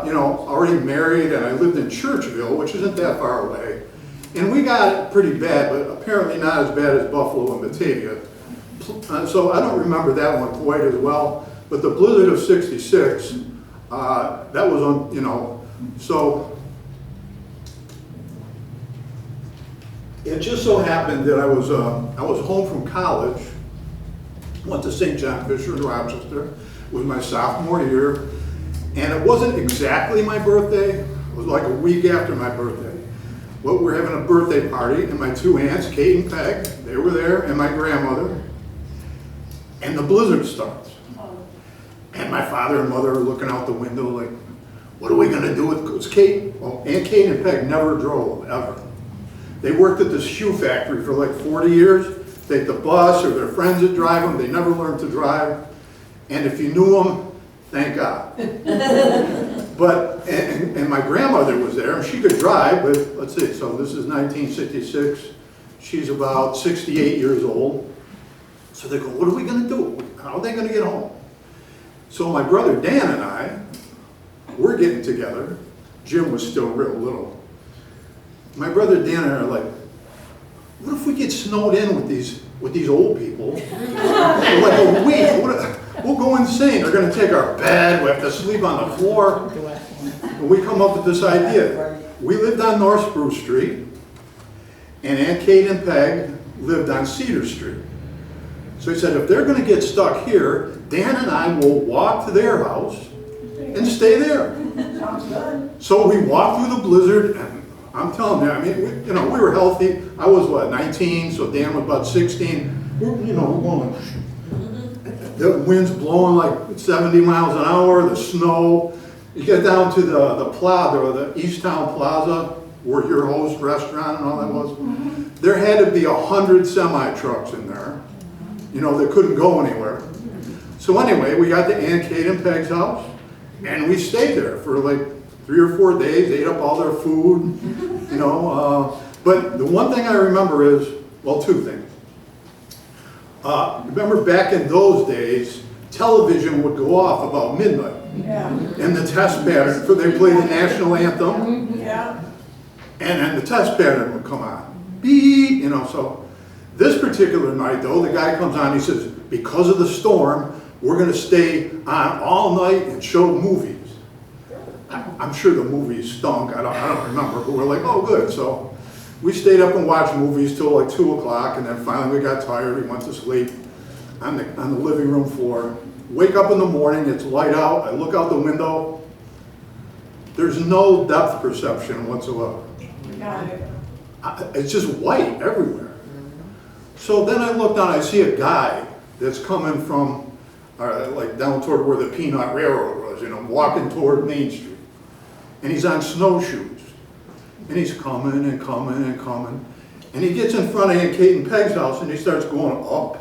you know, already married, and I lived in Churchville, which isn't that far away. And we got it pretty bad, but apparently not as bad as Buffalo and Batavia. So I don't remember that one quite as well. But the blizzard of '66, that was on, you know, so. It just so happened that I was home from college, went to St. John Fisher in Rochester. It was my sophomore year, and it wasn't exactly my birthday. It was like a week after my birthday. Well, we were having a birthday party, and my two aunts, Kate and Peg, they were there, and my grandmother, and the blizzard starts. And my father and mother are looking out the window like, what are we gonna do with Kate? Well, Aunt Kate and Peg never drove, ever. They worked at this shoe factory for like 40 years. Take the bus or their friends that drive them. They never learned to drive. And if you knew them, thank God. But, and my grandmother was there, and she could drive, but let's see, so this is 1966. She's about 68 years old. So they go, what are we gonna do? How are they gonna get home? So my brother Dan and I, we're getting together. Jim was still real little. My brother Dan and I are like, what if we get snowed in with these old people for like a week? We'll go insane. They're going to take our bed. We have to sleep on the floor. And we come up with this idea. We lived on North Spruce Street, and Aunt Kate and Peg lived on Cedar Street. So he said, if they're going to get stuck here, Dan and I will walk to their house and stay there. So we walked through the blizzard, and I'm telling you, I mean, you know, we were healthy. I was, what, 19, so Dan was about 16. We're going, the wind's blowing like 70 miles an hour, the snow. You get down to the plaza, the Easttown Plaza, where your host restaurant and all that was. There had to be 100 semi-trucks in there, you know, that couldn't go anywhere. So anyway, we got to Aunt Kate and Peg's house, and we stayed there for like 3 or 4 days, ate up all their food, you know. But the one thing I remember is, well, two things. Remember back in those days, television would go off about midnight. Yeah. And the test pattern, for they played the national anthem. Yeah. And then the test pattern would come on. Beep, you know, so. This particular night though, the guy comes on, he says, because of the storm, we're gonna stay on all night and show movies. I'm sure the movies stunk, I don't remember, but we're like, oh good. So we stayed up and watched movies till like 2 o'clock, and then finally we got tired, we went to sleep on the living room floor. Wake up in the morning, it's light out, I look out the window, there's no depth perception whatsoever. Got it. It's just white everywhere. So then I look down, I see a guy that's coming from, like down toward where the Peanut Railroad was, you know, walking toward Main Street. And he's on snowshoes. And he's coming and coming and coming. And he gets in front of Aunt Kate and Peg's house and he starts going up.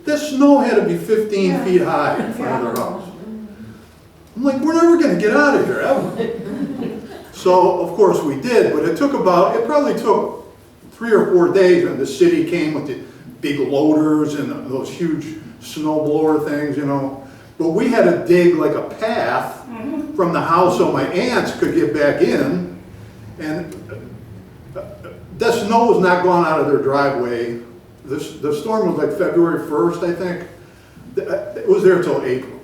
The snow had to be 15 feet high in front of their house. I'm like, we're never going to get out of here, ever. So, of course, we did, but it probably took 3 or 4 days, and the city came with the big loaders and those huge snowblower things, you know. But we had to dig like a path from the house so my aunts could get back in, and the snow was not gone out of their driveway. The storm was like February 1st, I think. It was there till April.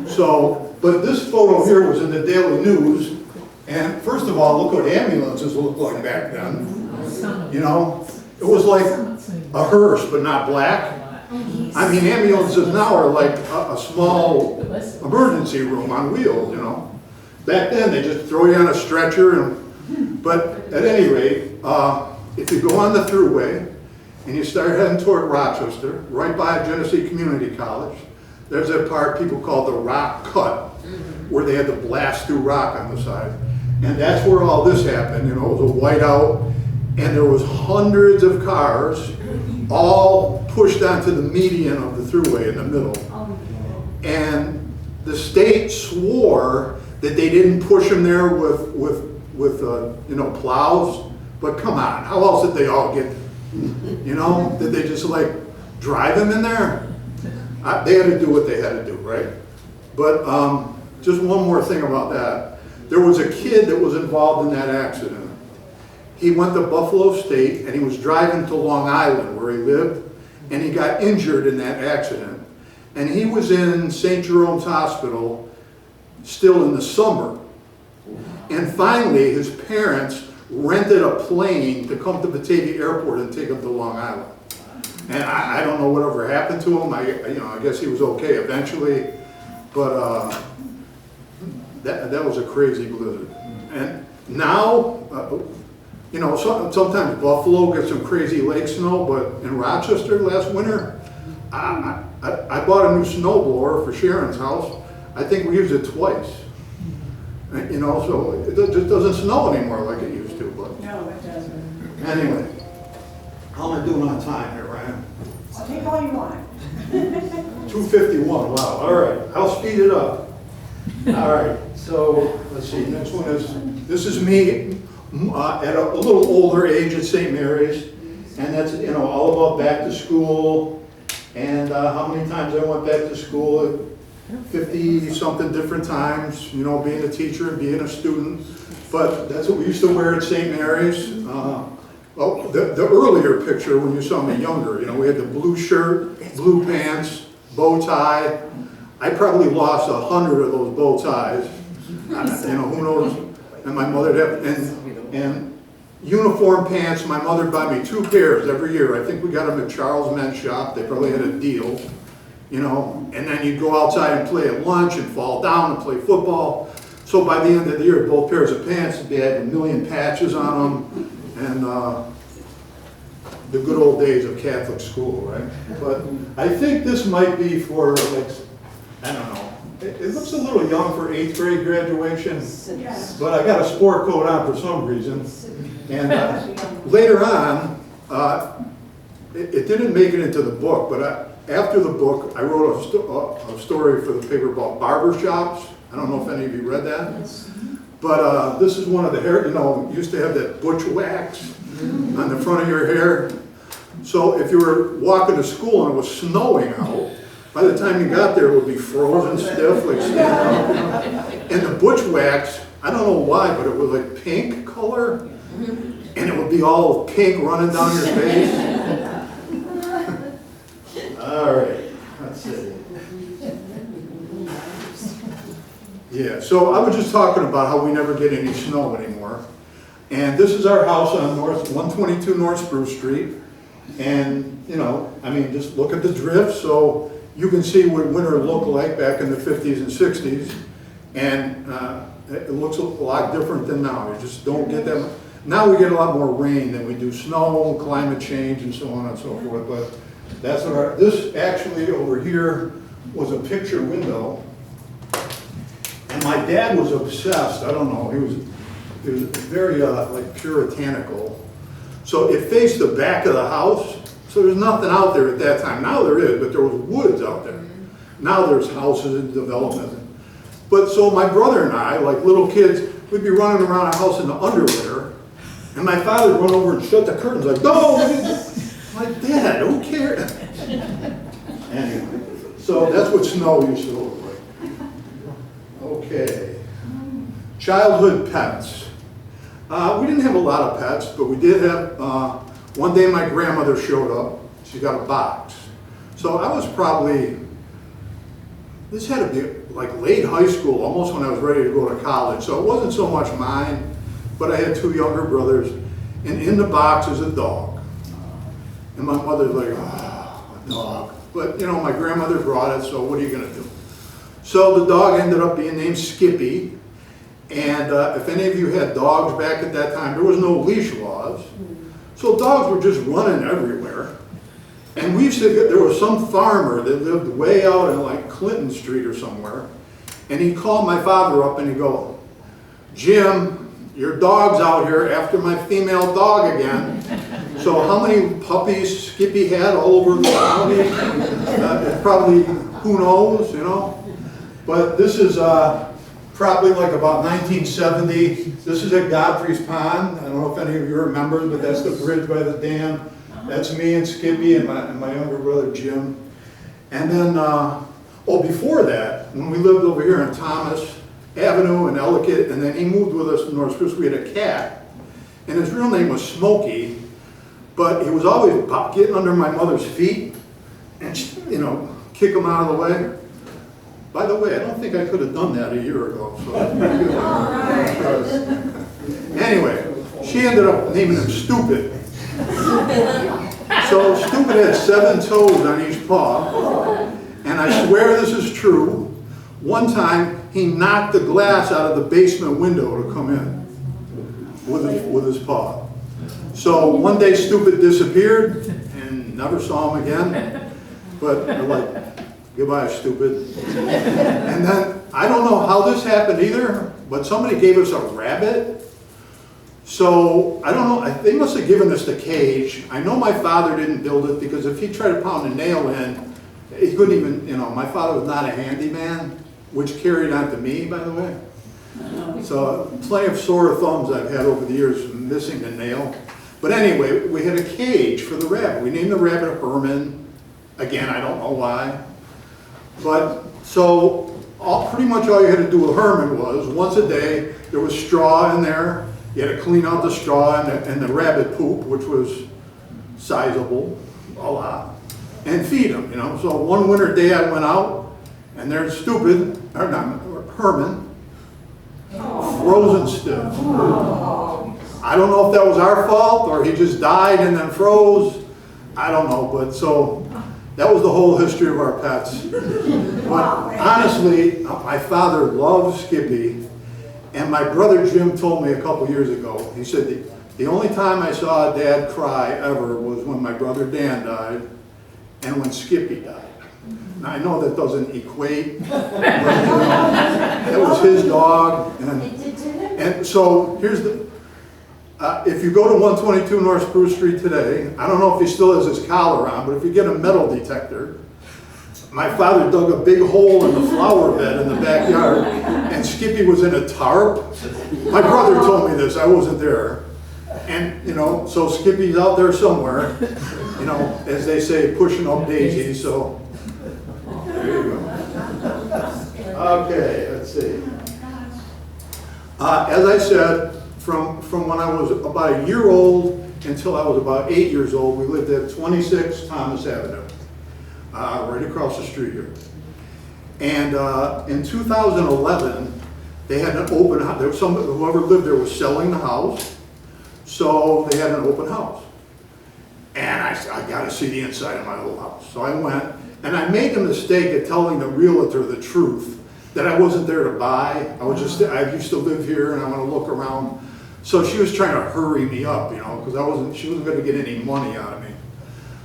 So, but this photo here was in the Daily News, and first of all, look what ambulances looked like back then. You know, it was like a hearse, but not black. I mean, ambulances now are like a small emergency room on wheels, you know. Back then, they just throw you on a stretcher, but at any rate, if you go on the thruway and you start heading toward Rochester, right by Genesee Community College, there's that part people call the rock cut, where they had to blast through rock on the side. And that's where all this happened, you know, it was a whiteout, and there was hundreds of cars all pushed onto the median of the thruway in the middle. And the state swore that they didn't push them there with you know, plows, but come on, how else did they all get, you know, did they just like drive them in there? They had to do what they had to do, right? But just one more thing about that. There was a kid that was involved in that accident. He went to Buffalo State and he was driving to Long Island where he lived, and he got injured in that accident. And he was in St. Jerome's Hospital still in the summer. And finally his parents rented a plane to come to Batavia Airport and take him to Long Island. And I don't know whatever happened to him. I guess he was okay eventually, but that was a crazy blizzard. And now, you know, sometimes Buffalo gets some crazy lake snow, but in Rochester last winter, I bought a new snowblower for Sharon's house. I think we used it twice. You know, so it just doesn't snow anymore like it used to. But No, it doesn't. anyway, how am I doing on time here, Ryan? I'll take all you want. 2:51, wow, all right, I'll speed it up. All right, so, let's see, next one is, this is me at a little older age at St. Mary's, and that's, you know, all about back to school, and how many times I went back to school, 50-something different times, you know, being a teacher and being a student, but that's what we used to wear at St. Mary's. Oh, the earlier picture when you saw me younger, you know, we had the blue shirt, blue pants, bow tie. I probably lost 100 of those bow ties. You know, who knows? And my mother had, and uniform pants, my mother bought me 2 pairs every year. I think we got them at Charles Men's Shop. They probably had a deal, you know, and then you'd go outside and play at lunch and fall down and play football. So by the end of the year, both pairs of pants, they had 1 million patches on them. And the good old days of Catholic school, right? But I think this might be for, like, I don't know. It looks a little young for 8th grade graduation, but I got a sport coat on for some reason. And later on, it didn't make it into the book, but after the book, I wrote a story for the paper about barber shops. I don't know if any of you read that. But this is one of the hair, you know, used to have that butch wax on the front of your hair. So if you were walking to school and it was snowing out, by the time you got there it would be frozen stiff, like standing. And the butch wax, I don't know why, but it was like pink color, and it would be all pink running down your face. All right, let's see. Yeah, so I was just talking about how we never get any snow anymore. And this is our house on 122 North Spruce Street. And, you know, I mean, just look at the drift so you can see what winter looked like back in the 50s and 60s. And it looks a lot different than now. You just don't get that much. Now we get a lot more rain than we do snow, climate change, and so on and so forth. But that's what this actually over here was a picture window. And my dad was obsessed. I don't know. He was very like puritanical. So it faced the back of the house. So there's nothing out there at that time. Now there is, but there was woods out there. Now there's houses and development. But so my brother and I, like little kids, we'd be running around a house in the underwear, and my father would run over and shut the curtains like, no! Like, Dad, who cares? Anyway, so that's what snow used to look like. Okay. Childhood pets. We didn't have a lot of pets, but we did have, one day my grandmother showed up. She got a box. So I was probably, this had to be like late high school, almost when I was ready to go to college. So it wasn't so much mine, but I had 2 younger brothers. And in the box is a dog. And my mother's like, oh, dog. But, you know, my grandmother brought it, so what are you gonna do? So the dog ended up being named Skippy. And if any of you had dogs back at that time, there was no leash laws. So dogs were just running everywhere. And we used to get, there was some farmer that lived way out in like Clinton Street or somewhere. And he called my father up and he'd go, Jim, your dog's out here after my female dog again. So how many puppies Skippy had all over the county? Probably, who knows, you know? But this is probably like about 1970. This is at Godfrey's Pond. I don't know if any of you remember, but that's the bridge by the dam. That's me and Skippy and my younger brother Jim. And then, before that, when we lived over here on Thomas Avenue in Ellicott, and then he moved with us to North Spruce, we had a cat. And his real name was Smokey, but he was always getting under my mother's feet and, you know, kick him out of the way. By the way, I don't think I could have done that a year ago. So. Anyway, she ended up naming him Stupid. So Stupid had 7 toes on each paw, and I swear this is true. One time he knocked the glass out of the basement window to come in with his paw. So one day Stupid disappeared and never saw him again. But they're like, goodbye, Stupid. And then I don't know how this happened either, but somebody gave us a rabbit. So, I don't know, they must have given us the cage. I know my father didn't build it because if he tried to pound a nail in, he couldn't even, you know, my father was not a handyman, which carried on to me, by the way. So, plenty of sore thumbs I've had over the years missing the nail. But anyway, we had a cage for the rabbit. We named the rabbit Herman. Again, I don't know why. But, so, pretty much all you had to do with Herman was, once a day, there was straw in there. You had to clean out the straw and the rabbit poop, which was sizable, a lot, and feed them, you know. So one winter day I went out, and there's Stupid, or not, Herman, frozen stiff. I don't know if that was our fault, or he just died and then froze. I don't know, but so that was the whole history of our pets. But honestly, my father loved Skippy. And my brother Jim told me a couple years ago, he said, the only time I saw a dad cry ever was when my brother Dan died and when Skippy died. Now I know that doesn't equate, but that was his dog. And so here's the, if you go to 122 North Spruce Street today, I don't know if he still has his collar on, but if you get a metal detector, my father dug a big hole in the flower bed in the backyard, and Skippy was in a tarp. My brother told me this, I wasn't there. And, you know, so Skippy's out there somewhere, you know, as they say, pushing up daisies, so there you go. Okay, let's see. As I said, from when I was about a year old until I was about 8 years old, we lived at 26 Thomas Avenue. Right across the street here. And in 2011, they had an open house. There was whoever lived there was selling the house, so they had an open house. And I said, I got to see the inside of my whole house. So I went, and I made the mistake of telling the realtor the truth, that I wasn't there to buy. I used to live here, and I want to look around. So she was trying to hurry me up, you know, because she wasn't going to get any money out of me.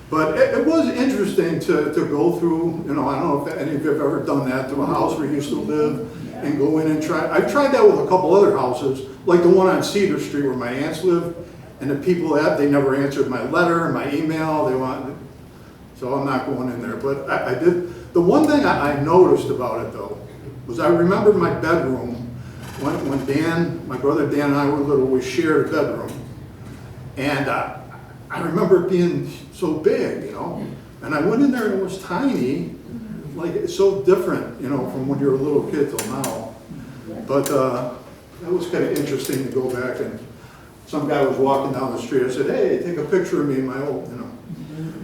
But it was interesting to go through, you know, I don't know if any of you have ever done that to a house where you used to live and go in and try. I've tried that with a couple other houses, like the one on Cedar Street where my aunts lived, and the people they never answered my letter, my email, so I'm not going in there. But I did, the one thing I noticed about it though, was I remembered my bedroom, when Dan, my brother Dan and I were little, we shared a bedroom. And I remember it being so big, you know, and I went in there and it was tiny, like it's so different, you know, from when you're a little kid till now. But that was kind of interesting to go back, and some guy was walking down the street. I said, hey, take a picture of me in my old, you know.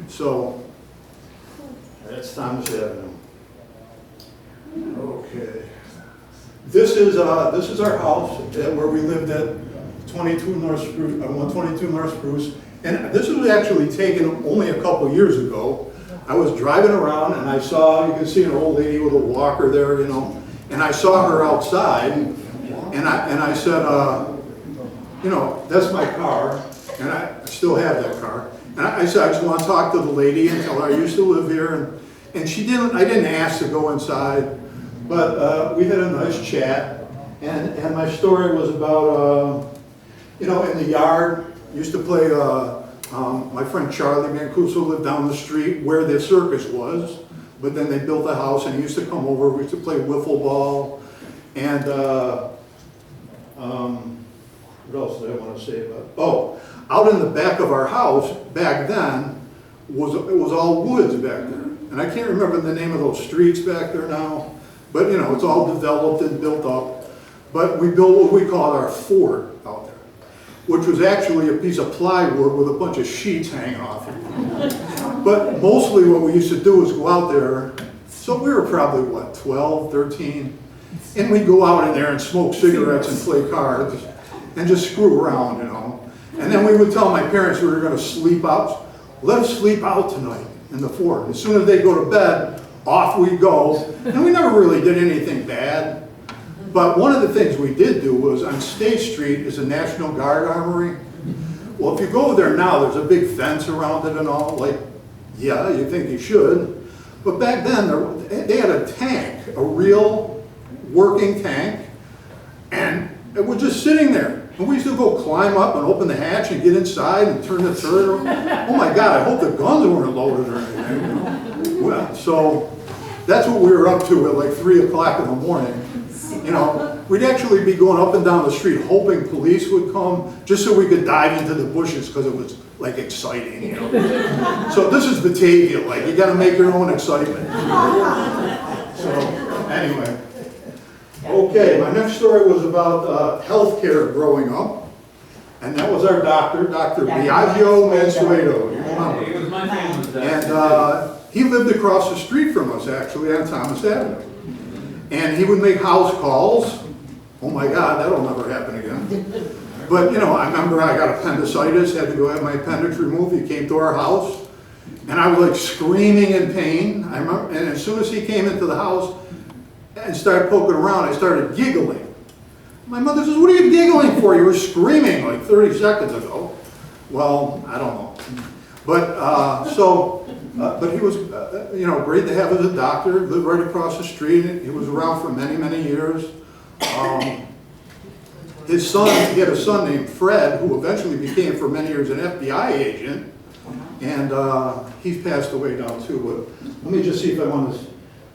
So that's Thomas Avenue. Okay. This is our house where we lived at 122 North Spruce. And this was actually taken only a couple years ago. I was driving around and I saw, you can see an old lady with a walker there, you know, and I saw her outside, and I said, you know, that's my car, and I still have that car. And I said, I just want to talk to the lady and tell her I used to live here, and she didn't, I didn't ask to go inside, but we had a nice chat, and my story was about, you know, in the yard, used to play, my friend Charlie Mancuso lived down the street where the circus was, but then they built a house and he used to come over, we used to play wiffle ball, and what else did I want to say about, oh, out in the back of our house, back then, it was all woods back there. And I can't remember the name of those streets back there now, but you know, it's all developed and built up. But we built what we called our fort out there, which was actually a piece of plywood with a bunch of sheets hanging off it. But mostly what we used to do was go out there, so we were probably, what, 12, 13? And we'd go out in there and smoke cigarettes and play cards and just screw around, you know. And then we would tell my parents we were going to sleep out. Let us sleep out tonight in the fort. As soon as they go to bed, off we go. And we never really did anything bad. But one of the things we did do was on State Street is a National Guard armory. Well, if you go there now, there's a big fence around it and all. Like, yeah, you think you should. But back then, they had a tank, a real working tank, and it was just sitting there. And we used to go climb up and open the hatch and get inside and turn the turret on. Oh my God, I hope the guns weren't loaded or anything. Well, so that's what we were up to at like 3 o'clock in the morning. You know, we'd actually be going up and down the street hoping police would come just so we could dive into the bushes because it was like exciting, you know. So this is Batavia, like you got to make your own excitement. So anyway. Okay, my next story was about healthcare growing up, and that was our doctor, Dr. Biagio Mansueto. You remember? He was my famous doctor. And he lived across the street from us, actually, on Thomas Avenue. And he would make house calls. Oh my God, that'll never happen again. But, you know, I remember I got appendicitis, had to go have my appendix removed. He came to our house, and I was like screaming in pain. I remember, and as soon as he came into the house, and started poking around, I started giggling. My mother says, what are you giggling for? You were screaming like 30 seconds ago. Well, I don't know. But, but he was, you know, great to have as a doctor, lived right across the street. He was around for many, many years. His son, he had a son named Fred, who eventually became for many years an FBI agent. And he's passed away now too. But let me just see if I want to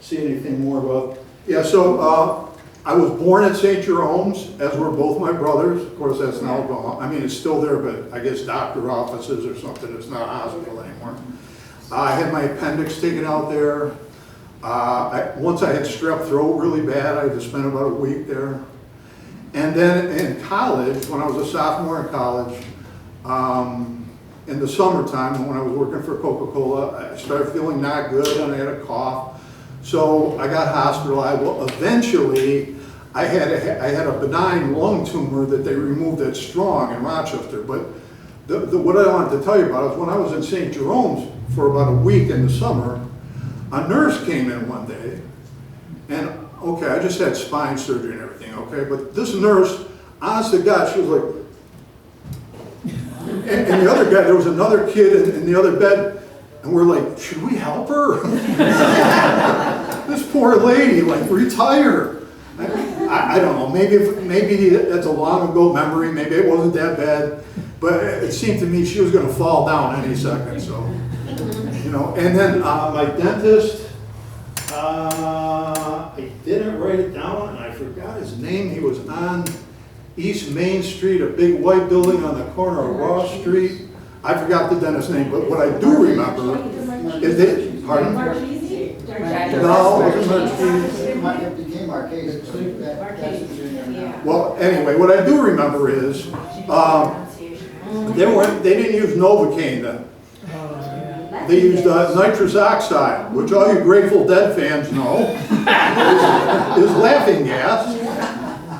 see anything more about. Yeah, so I was born at St. Jerome's, as were both my brothers. Of course, that's now gone. I mean, it's still there, but I guess doctor offices or something. It's not a hospital anymore. I had my appendix taken out there. Once I had strep throat really bad, I had to spend about a week there. And then in college, when I was a sophomore in college, in the summertime, when I was working for Coca-Cola, I started feeling not good and I had a cough. So I got hospitalized. Well, eventually, I had a benign lung tumor that they removed at Strong in Rochester. But what I wanted to tell you about is when I was in St. Jerome's for about a week in the summer, a nurse came in one day, and okay, I just had spine surgery and everything, okay, but this nurse, honest to God, she was like, and the other guy, there was another kid in the other bed. And we're like, should we help her? This poor lady, like, retire. I don't know, maybe that's a long ago memory, maybe it wasn't that bad, but it seemed to me she was going to fall down any second, so, you know. And then my dentist, I didn't write it down, and I forgot his name. He was on East Main Street, a big white building on the corner of Ross Street. I forgot the dentist's name, but what I do remember is that, pardon? No, it wasn't Marquise. It became Marquise. Well, anyway, what I do remember is they didn't use Novocaine then. They used nitrous oxide, which all you Grateful Dead fans know is laughing gas,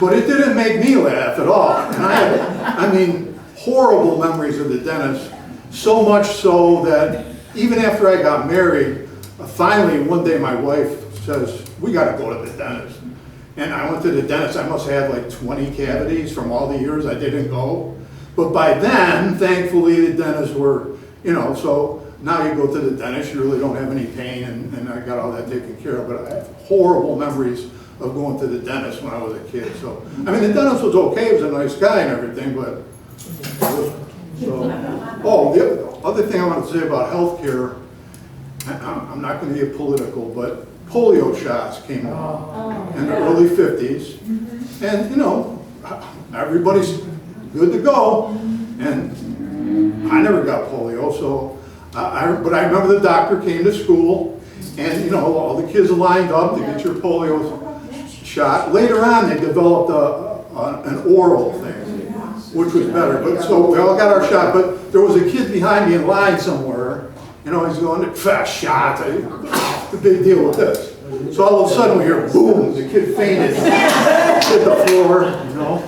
but it didn't make me laugh at all. And I mean, horrible memories of the dentist, so much so that even after I got married, finally one day my wife says, we gotta go to the dentist. And I went to the dentist, I must have had like 20 cavities from all the years I didn't go. But by then, thankfully, the dentists were, you know, so now you go to the dentist, you really don't have any pain, and I got all that taken care of. But I have horrible memories of going to the dentist when I was a kid. So, I mean, the dentist was okay, he was a nice guy and everything, but, so. Oh, the other thing I want to say about healthcare, I'm not going to get political, but polio shots came along in the early 50s. And, you know, everybody's good to go. And I never got polio, so, but I remember the doctor came to school and, you know, all the kids lined up to get your polio shot. Later on, they developed an oral thing, which was better. But so we all got our shot, but there was a kid behind me in line somewhere. You know, he's going, fast shot. What's the big deal with this? So all of a sudden we hear boom, the kid fainted, hit the floor, you know.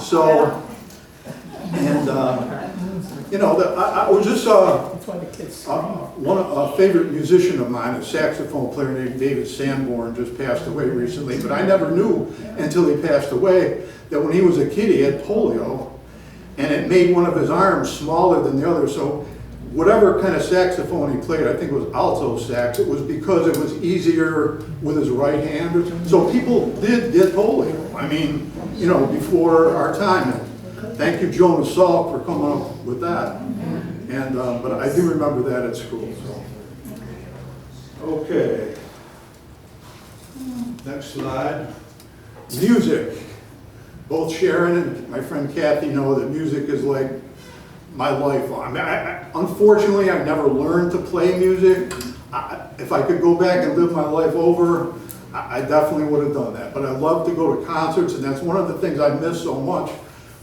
So, and you know, I was just a favorite musician of mine, a saxophone player named David Sanborn, just passed away recently. But I never knew until he passed away that when he was a kid he had polio, and it made one of his arms smaller than the other. So whatever kind of saxophone he played, I think it was alto sax, it was because it was easier with his right hand. So people did get polio. I mean, you know, before our time. Thank you, Jonas Salk, for coming up with that. And but I do remember that at school. So. Okay. Next slide. Music. Both Sharon and my friend Kathy know that music is like my life. I mean, unfortunately, I never learned to play music. If I could go back and live my life over, I definitely would have done that. But I love to go to concerts, and that's one of the things I miss so much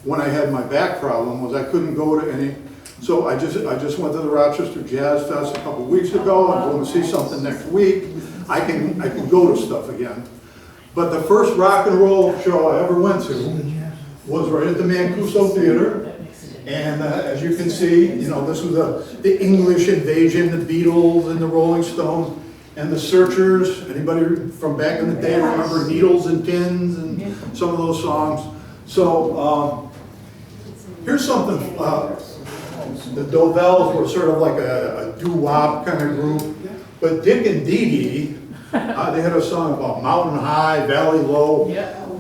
when I had my back problem, was I couldn't go to any. So I just went to the Rochester Jazz Fest a couple weeks ago. I'm going to see something next week. I can go to stuff again. But the first rock and roll show I ever went to was right at the Mancuso Theater. And as you can see, you know, this was the English Invasion, the Beatles and the Rolling Stones and the Searchers. Anybody from back in the day remember Needles and Pins and some of those songs? So here's something. The Dovells were sort of like a doo-wop kind of group. But Dick and Dee Dee, they had a song about mountain high, valley low.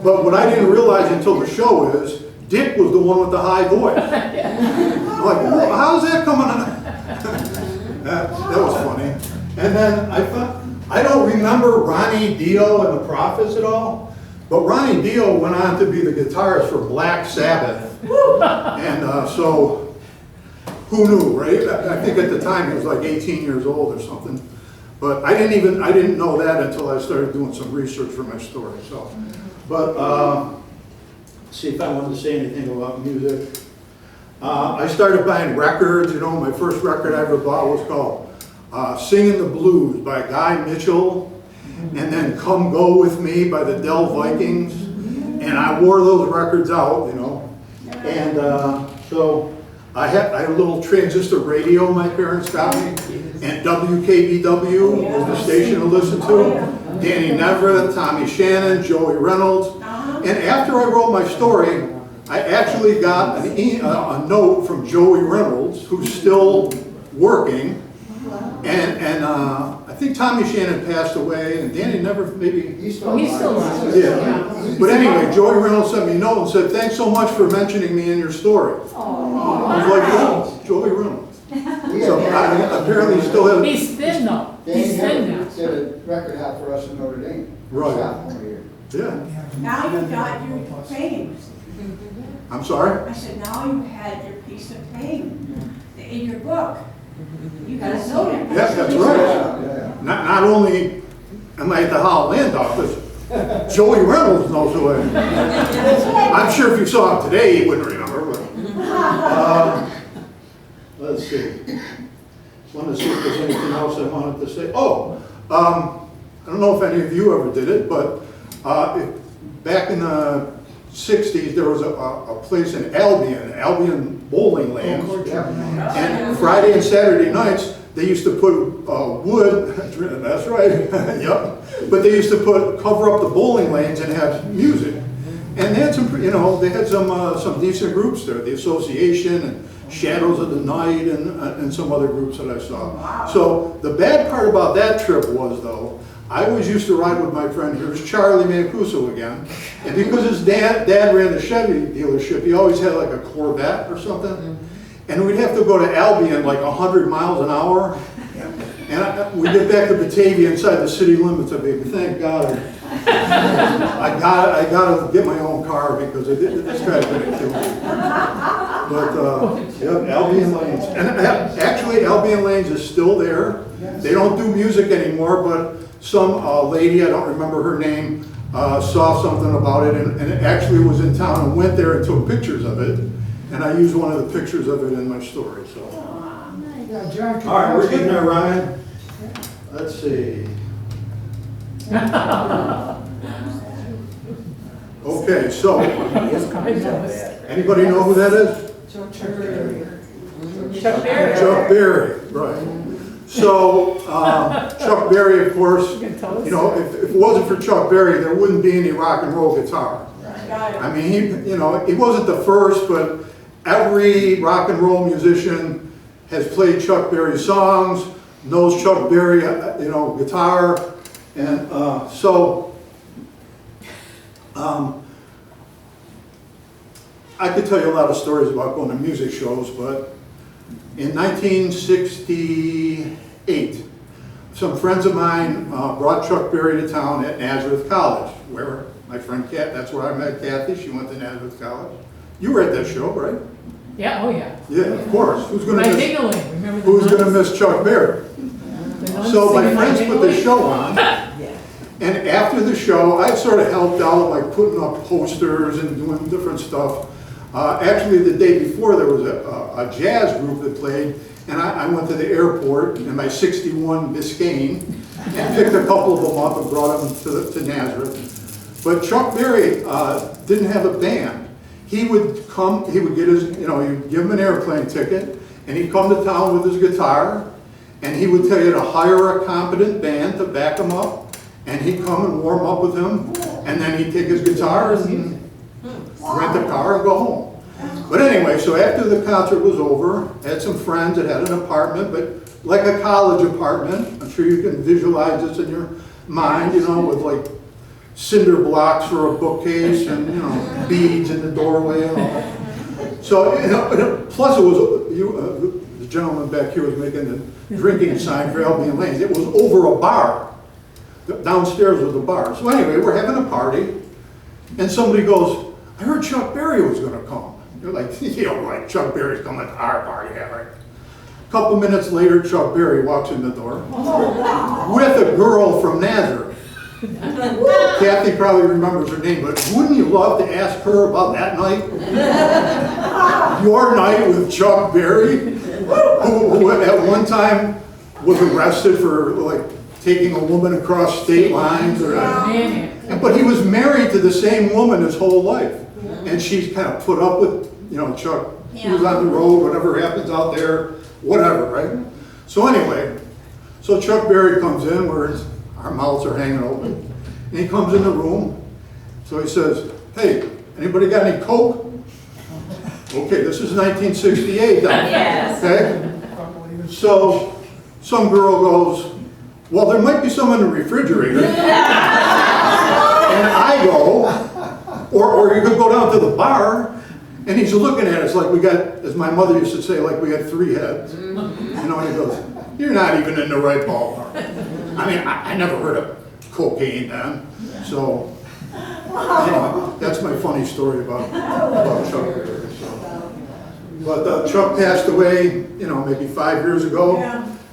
But what I didn't realize until the show is, Dick was the one with the high voice. I'm like, well, how's that coming on? that was funny. And then I thought, I don't remember Ronnie Dio and the Prophets at all, but Ronnie Dio went on to be the guitarist for Black Sabbath. And so, who knew, right? I think at the time he was like 18 years old or something. But I didn't know that until I started doing some research for my story. So, but see if I wanted to say anything about music. I started buying records. You know, my first record I ever bought was called "Singing the Blues" by Guy Mitchell, and then "Come Go With Me" by the Dell Vikings. And I wore those records out, you know. And so I had a little transistor radio my parents got me, and WKBW was the station to listen to. Danny Neverett, Tommy Shannon, Joey Reynolds. And after I wrote my story, I actually got a note from Joey Reynolds, who's still working. And I think Tommy Shannon passed away, and Danny Neverett maybe. He's still alive. Yeah. But anyway, Joey Reynolds sent me a note and said, "Thanks so much for mentioning me in your story." I was like, "Oh, Joey Reynolds." So apparently he still has. He's thin though. He's thin now. Did a record hat for us in Notre Dame. Right. Sophomore year. Yeah. Now you've got your fame. I'm sorry? I said, now you had your piece of fame in your book. You guys know that. Yes, that's right. Not only am I at the Holland Land Office, Joey Reynolds knows who I am. I'm sure if you saw him today, he wouldn't remember. But, let's see. I want to see if there's anything else I wanted to say. Oh, I don't know if any of you ever did it, but back in the 60s, there was a place in Albion Bowling Lanes, and Friday and Saturday nights, they used to put wood, that's right, yep. But they used to cover up the bowling lanes and have music. And they had some, they had some decent groups there, the Association and Shadows of the Night and some other groups that I saw. Wow. So the bad part about that trip was, though, I always used to ride with my friend, here's Charlie Mancuso again, and because his dad ran the Chevy dealership, he always had like a Corvette or something, and we'd have to go to Albion like 100 miles an hour, and we'd get back to Batavia inside the city limits. I'd be, thank God, I gotta get my own car because this guy's gonna kill me. But yeah, Albion Lanes, and actually Albion Lanes is still there. They don't do music anymore, but some lady, I don't remember her name, saw something about it and it actually was in town and went there and took pictures of it. And I used one of the pictures of it in my story. So. Yeah, John, All right, we're getting there, Ryan. Let's see. Okay, so anybody know who that is? Chuck Berry. Chuck Berry, right. So, Chuck Berry, of course, if it wasn't for Chuck Berry, there wouldn't be any rock and roll guitar. I mean, he wasn't the first, but every rock and roll musician has played Chuck Berry songs, knows Chuck Berry, guitar, and I could tell you a lot of stories about going to music shows, but in 1968, some friends of mine brought Chuck Berry to town at Nazareth College, where my friend Kat, that's where I met Kathy, she went to Nazareth College. You were at that show, right? Yeah, oh yeah. Yeah, of course. Who's going to miss Chuck Berry? So my friends put the show on, and after the show, I sort of helped out, like putting up posters and doing different stuff. Actually, the day before, there was a jazz group that played, and I went to the airport in my '61 Biscayne and picked a couple of them up and brought them to Nazareth. But Chuck Berry didn't have a band. He would come, he would get his, you'd give him an airplane ticket, and he'd come to town with his guitar, and he would tell you to hire a competent band to back him up, and he'd come and warm up with him, and then he'd take his guitar and rent a car and go home. But anyway, so after the concert was over, I had some friends that had an apartment, but like a college apartment. I'm sure you can visualize this in your mind, with like cinder blocks for a bookcase and, beads in the doorway and all. So, plus it was, the gentleman back here was making the drinking sign for Albion Lanes. It was over a bar. Downstairs was a bar. So anyway, we're having a party, and somebody goes, I heard Chuck Berry was going to come. You're like, right, Chuck Berry's coming to our party, yeah, right. A couple minutes later, Chuck Berry walks in the door with a girl from Nazareth. Kathy probably remembers her name, but wouldn't you love to ask her about that night? Your night with Chuck Berry, who at one time was arrested for like taking a woman across state lines, but he was married to the same woman his whole life. And she's kind of put up with, Chuck. He was on the road, whatever happens out there, whatever, right? So anyway, so Chuck Berry comes in where our mouths are hanging open. And he comes in the room. So he says, hey, anybody got any Coke? Okay, this is 1968 then. Yes. Okay? So some girl goes, well, there might be some in the refrigerator. And I go, or you could go down to the bar, and he's looking at us like we got, as my mother used to say, like we had three heads. And he goes, you're not even in the right ballpark. I mean, I never heard of cocaine then. So, anyway, that's my funny story about Chuck Berry. So. But Chuck passed away, maybe 5 years ago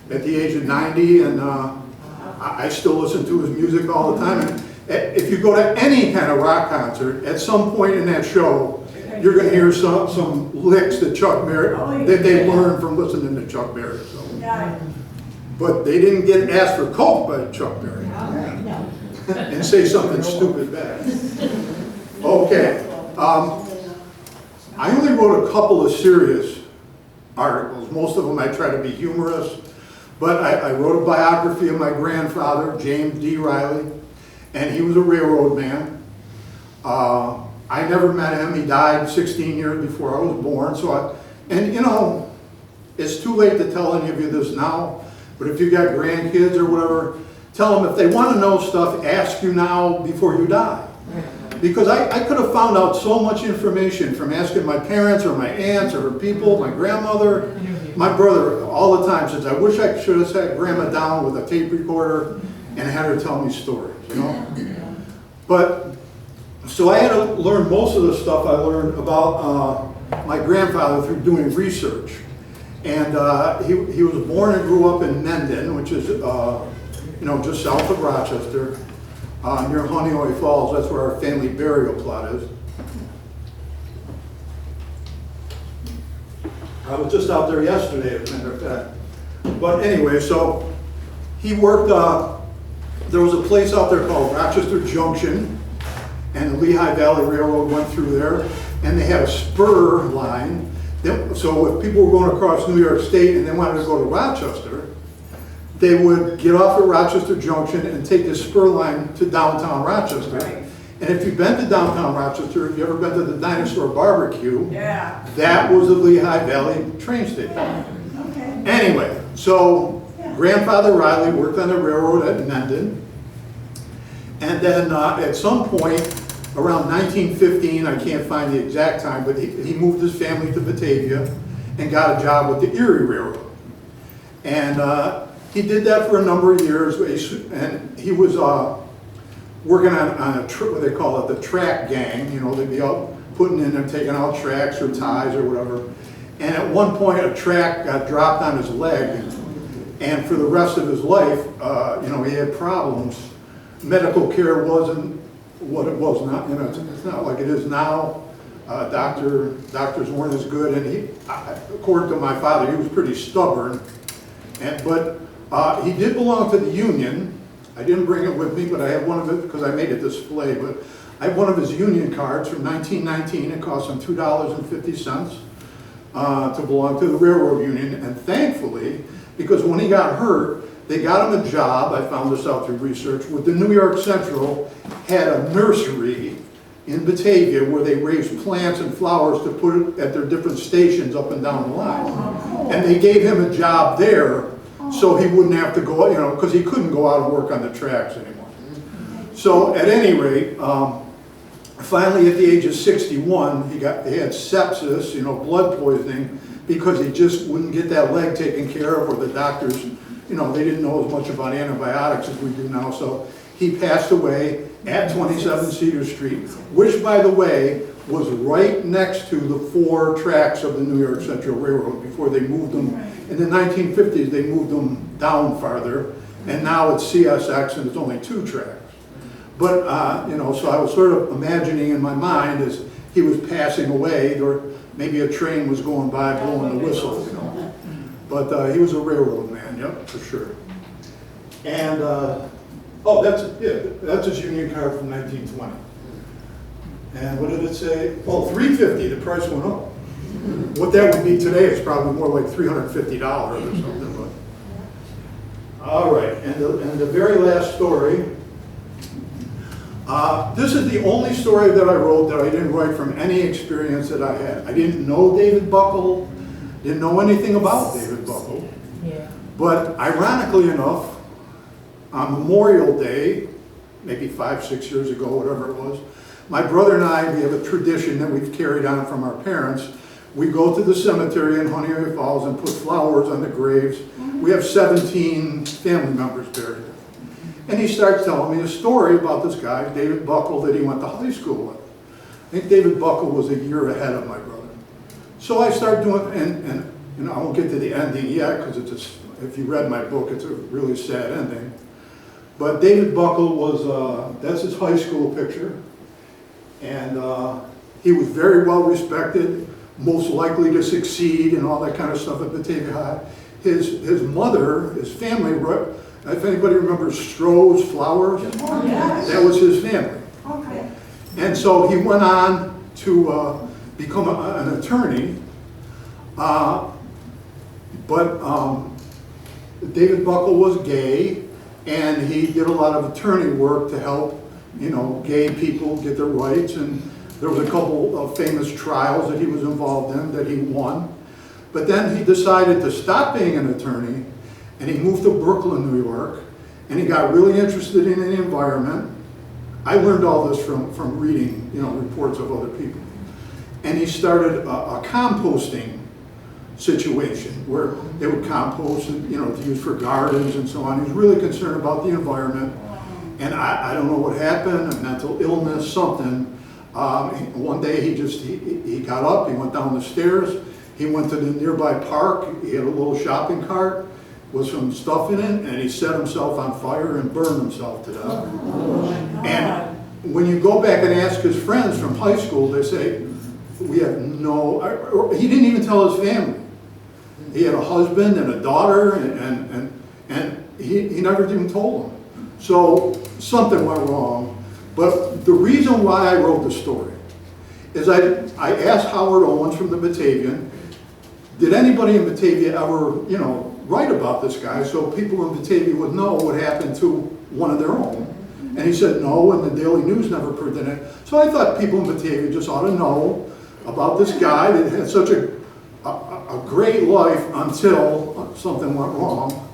at the age of 90, and I still listen to his music all the time. And if you go to any kind of rock concert, at some point in that show, you're going to hear some licks that Chuck Berry, that they learned from listening to Chuck Berry. So. But they didn't get asked for Coke by Chuck Berry. And say something stupid back. Okay. I only wrote a couple of serious articles. Most of them I try to be humorous. But I wrote a biography of my grandfather, James D. Reilly, and he was a railroad man. I never met him. He died 16 years before I was born. And you know, it's too late to tell any of you this now, but if you got grandkids or whatever, tell them if they want to know stuff, ask you now before you die. Because I could have found out so much information from asking my parents or my aunts or people, my grandmother, my brother, all the time, since I wish I should have sat grandma down with a tape recorder and had her tell me stories, you know? But, so I had to learn most of the stuff I learned about my grandfather through doing research. And he was born and grew up in Mendon, which is, you know, just south of Rochester, near Honeoye Falls. That's where our family burial plot is. I was just out there yesterday, as a matter of fact. But anyway, so he worked, there was a place out there called Rochester Junction, and the Lehigh Valley Railroad went through there, and they had a spur line. So if people were going across New York State and they wanted to go to Rochester, they would get off at Rochester Junction and take the spur line to downtown Rochester. Right. And if you've been to downtown Rochester, if you've ever been to the Dinosaur Barbecue, Yeah. that was the Lehigh Valley train station. Okay. Anyway, so Grandfather Reilly worked on the railroad at Mendon. And then at some point, around 1915, I can't find the exact time, but he moved his family to Batavia and got a job with the Erie Railroad. And he did that for a number of years, and he was working on what they call it, the track gang. You know, they'd be out putting in and taking out tracks or ties or whatever. And at one point, a track got dropped on his leg, and for the rest of his life, you know, he had problems. Medical care wasn't what it was now. You know, it's not like it is now. Doctors weren't as good, and he, according to my father, he was pretty stubborn. But he did belong to the Union. I didn't bring it with me, but I have one of it because I made a display. But I have one of his Union cards from 1919. It cost him $2.50 to belong to the Railroad Union. And thankfully, because when he got hurt, they got him a job, I found this out through research, with the New York Central, had a nursery in Batavia where they raised plants and flowers to put it at their different stations up and down the line. And they gave him a job there so he wouldn't have to go, you know, because he couldn't go out and work on the tracks anymore. So at any rate, finally at the age of 61, he had sepsis, you know, blood poisoning, because he just wouldn't get that leg taken care of, or the doctors, you know, they didn't know as much about antibiotics as we do now. So he passed away at 27 Cedar Street, which, by the way, was right next to the 4 tracks of the New York Central Railroad before they moved them. In the 1950s, they moved them down farther, and now it's CSX, and it's only 2 tracks. But, you know, so I was sort of imagining in my mind as he was passing away, or maybe a train was going by blowing the whistle, you know. But he was a railroad man, yep, for sure. And, oh, that's his Union card from 1920. And what did it say? Oh, $350, the price went up. What that would be today is probably more like $350 or something. But. All right, and the very last story. This is the only story that I wrote that I didn't write from any experience that I had. I didn't know David Buckle, didn't know anything about David Buckle. Yeah. But ironically enough, on Memorial Day, maybe 5-6 years ago, whatever it was, my brother and I, we have a tradition that we've carried on from our parents. We go to the cemetery in Honeoye Falls and put flowers on the graves. We have 17 family members buried. And he starts telling me a story about this guy, David Buckle, that he went to high school with. I think David Buckle was a year ahead of my brother. So I start doing, and you know, I won't get to the ending yet, because it's if you read my book, it's a really sad ending. But David Buckle was, that's his high school picture. And he was very well respected, most likely to succeed and all that kind of stuff at Batavia High. His mother, his family, if anybody remembers Stroh's Flowers, that was his family. Okay. And so he went on to become an attorney, but David Buckle was gay, and he did a lot of attorney work to help, you know, gay people get their rights, and there was a couple of famous trials that he was involved in that he won. But then he decided to stop being an attorney, and he moved to Brooklyn, New York, and he got really interested in the environment. I learned all this from reading, you know, reports of other people. And he started a composting situation where they would compost, and, you know, to use for gardens and so on. He was really concerned about the environment. And I don't know what happened, a mental illness, something. One day he got up, he went down the stairs, he went to the nearby park, he had a little shopping cart with some stuff in it, and he set himself on fire and burned himself to death. And when you go back and ask his friends from high school, they say, we have no, he didn't even tell his family. He had a husband and a daughter, and he never even told them. So something went wrong. But the reason why I wrote the story is I asked Howard Owens from the Batavian, did anybody in Batavia ever, you know, write about this guy so people in Batavia would know what happened to one of their own? And he said no, and the Daily News never printed it. So I thought people in Batavia just ought to know about this guy that had such a great life until something went wrong.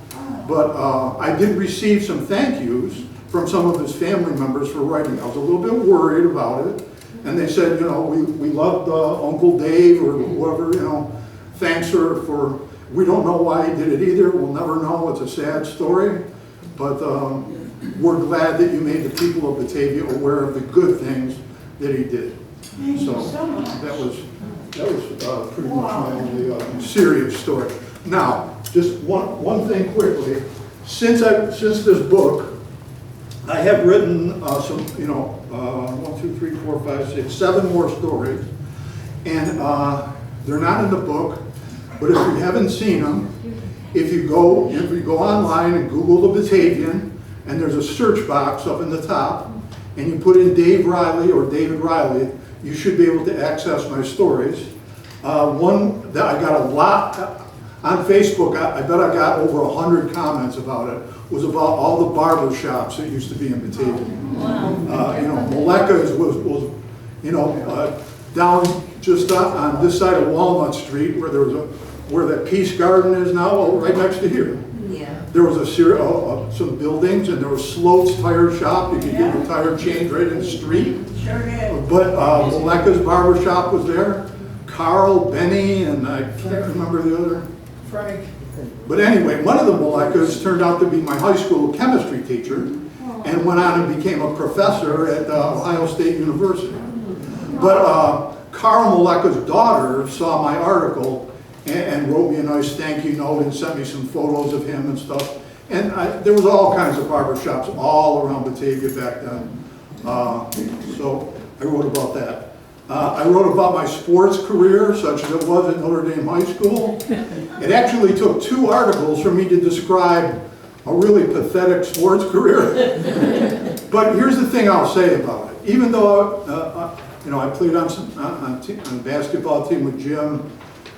But I did receive some thank yous from some of his family members for writing. I was a little bit worried about it. And they said, you know, we loved Uncle Dave or whoever, you know, thanks for, we don't know why he did it either. We'll never know. It's a sad story. But we're glad that you made the people of Batavia aware of the good things that he did. Thank you so much. That was pretty much my only serious story. Now, just one thing quickly. Since this book, I have written some, you know, 1, 2, 3, 4, 5, 6, 7 more stories, and they're not in the book. But if you haven't seen them, if you go online and Google the Batavian, and there's a search box up in the top, and you put in Dave Reilly or David Reilly, you should be able to access my stories. One that I got a lot on Facebook, I bet I got over 100 comments about it, was about all the barber shops that used to be in Batavia. Wow. You know, Maleka's was you know, down just on this side of Walnut Street, where there was where that Peace Garden is now, right next to here. Yeah. There was some buildings, and there was Sloat's Tire Shop. You could get your tire changed right in the street. Sure did. But Maleka's barber shop was there. Carl, Benny, and I can't remember the other. Frank. But anyway, one of the Malekas turned out to be my high school chemistry teacher, and went on and became a professor at Ohio State University. But Carl Maleka's daughter saw my article and wrote me a nice thank you note and sent me some photos of him and stuff. And there was all kinds of barber shops all around Batavia back then. So I wrote about that. I wrote about my sports career, such as it was at Notre Dame High School. It actually took 2 articles for me to describe a really pathetic sports career. But here's the thing I'll say about it. Even though you know, I played on a basketball team with Jim,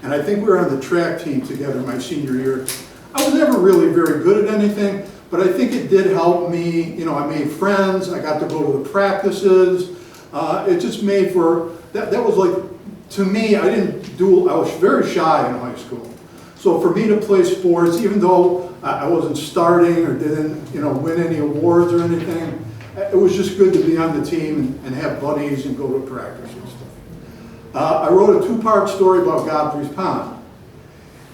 and I think we were on the track team together my senior year. I was never really very good at anything, but I think it did help me. You know, I made friends. I got to go to the practices. It just made for, that was like, to me, I was very shy in high school. So for me to play sports, even though I wasn't starting or didn't, you know, win any awards or anything, it was just good to be on the team and have buddies and go to practice and stuff. I wrote a 2-part story about Godfrey's Pond.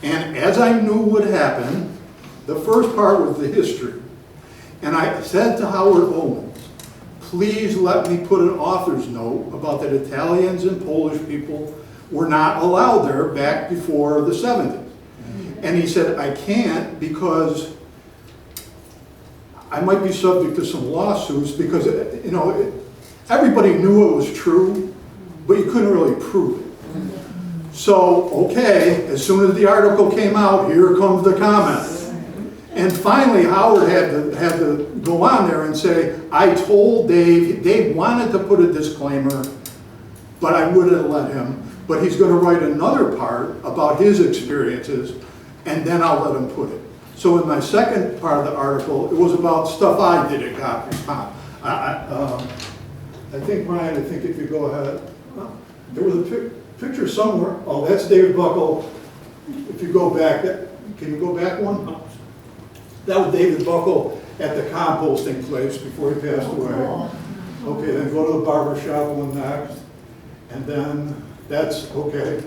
And as I knew would happen, the first part was the history. And I said to Howard Owens, please let me put an author's note about that Italians and Polish people were not allowed there back before the 70s. And he said, I can't because I might be subject to some lawsuits because, you know, everybody knew it was true, but you couldn't really prove it. So, okay, as soon as the article came out, here comes the comments. And finally, Howard had to go on there and say, I told Dave wanted to put a disclaimer, but I wouldn't let him. But he's going to write another part about his experiences, and then I'll let him put it. So in my second part of the article, it was about stuff I did at Godfrey's Pond. I think, Brian, I think if you go ahead, there was a picture somewhere. Oh, that's David Buckle. If you go back, can you go back one? That was David Buckle at the composting place before he passed away. Okay, then go to the barber shop one next. And then that's, okay.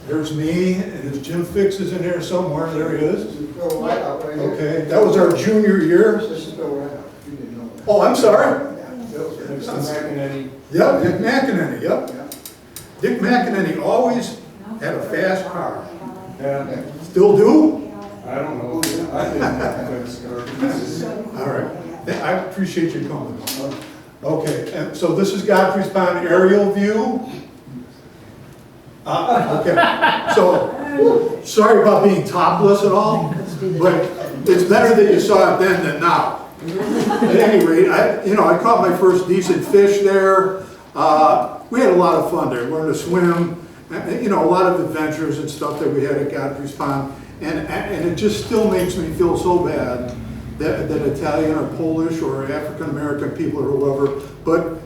There's me, and his Jim Fix is in here somewhere. There he is. Okay, that was our junior year. Oh, I'm sorry. Yep, Dick McEnany, yep. Dick McEnany always had a fast car. Yeah. Still do? I don't know. I didn't have a fast car. All right. I appreciate you coming. Okay, and so this is Godfrey's Pond aerial view. Okay, so sorry about being topless at all, but it's better that you saw it then than now. At any rate, I caught my first decent fish there. We had a lot of fun there. Learned to swim, a lot of adventures and stuff that we had at Godfrey's Pond, and it just still makes me feel so bad that Italian or Polish or African American people or whoever, but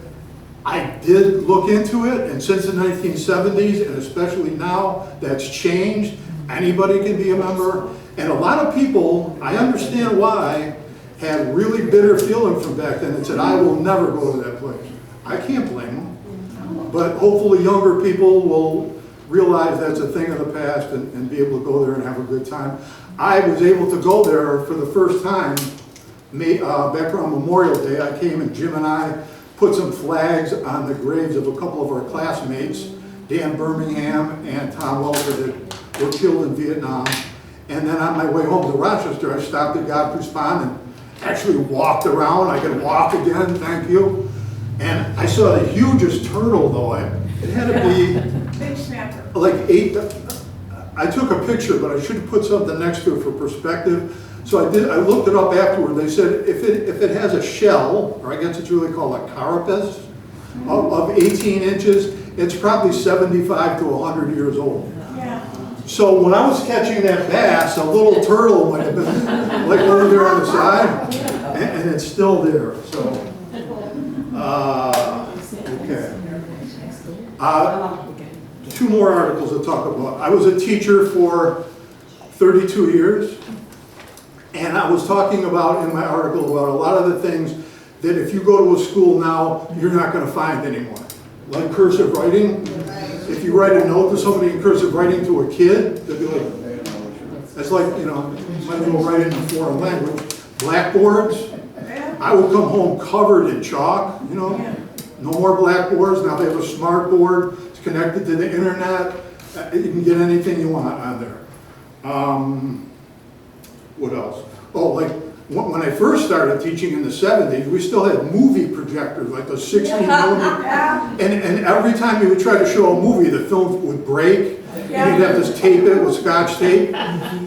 I did look into it, and since the 1970s, and especially now, that's changed. Anybody can be a member, and a lot of people, I understand why, had really bitter feelings from back then and said, I will never go to that place. I can't blame them, but hopefully younger people will realize that's a thing of the past and be able to go there and have a good time. I was able to go there for the first time back around Memorial Day. I came and Jim and I put some flags on the graves of a couple of our classmates, Dan Birmingham and Tom Welker, that were killed in Vietnam. And then on my way home to Rochester, I stopped at Godfrey's Pond and actually walked around. I could walk again, thank you. And I saw the hugest turtle though. It had to be Big snapper. like 8. I took a picture, but I should have put something next to it for perspective. So I did. I looked it up afterward. They said if it has a shell, or I guess it's really called a carapace, of 18 inches, it's probably 75 to 100 years old. Yeah. So when I was catching that bass, a little turtle might have been like over there on the side, and it's still there. So, okay. Two more articles to talk about. I was a teacher for 32 years, and I was talking about in my article about a lot of the things that if you go to a school now, you're not going to find anymore. Like cursive writing. If you write a note to somebody in cursive writing to a kid, they'll be like, that's like, might as well write it in a foreign language. Blackboards. I would come home covered in chalk, no more blackboards. Now they have a smart board. It's connected to the internet. You can get anything you want on there. What else? Oh, like when I first started teaching in the 70s, we still had movie projectors, like the 16 millimeter. And every time you would try to show a movie, the film would break. And you'd have to tape it with Scotch tape.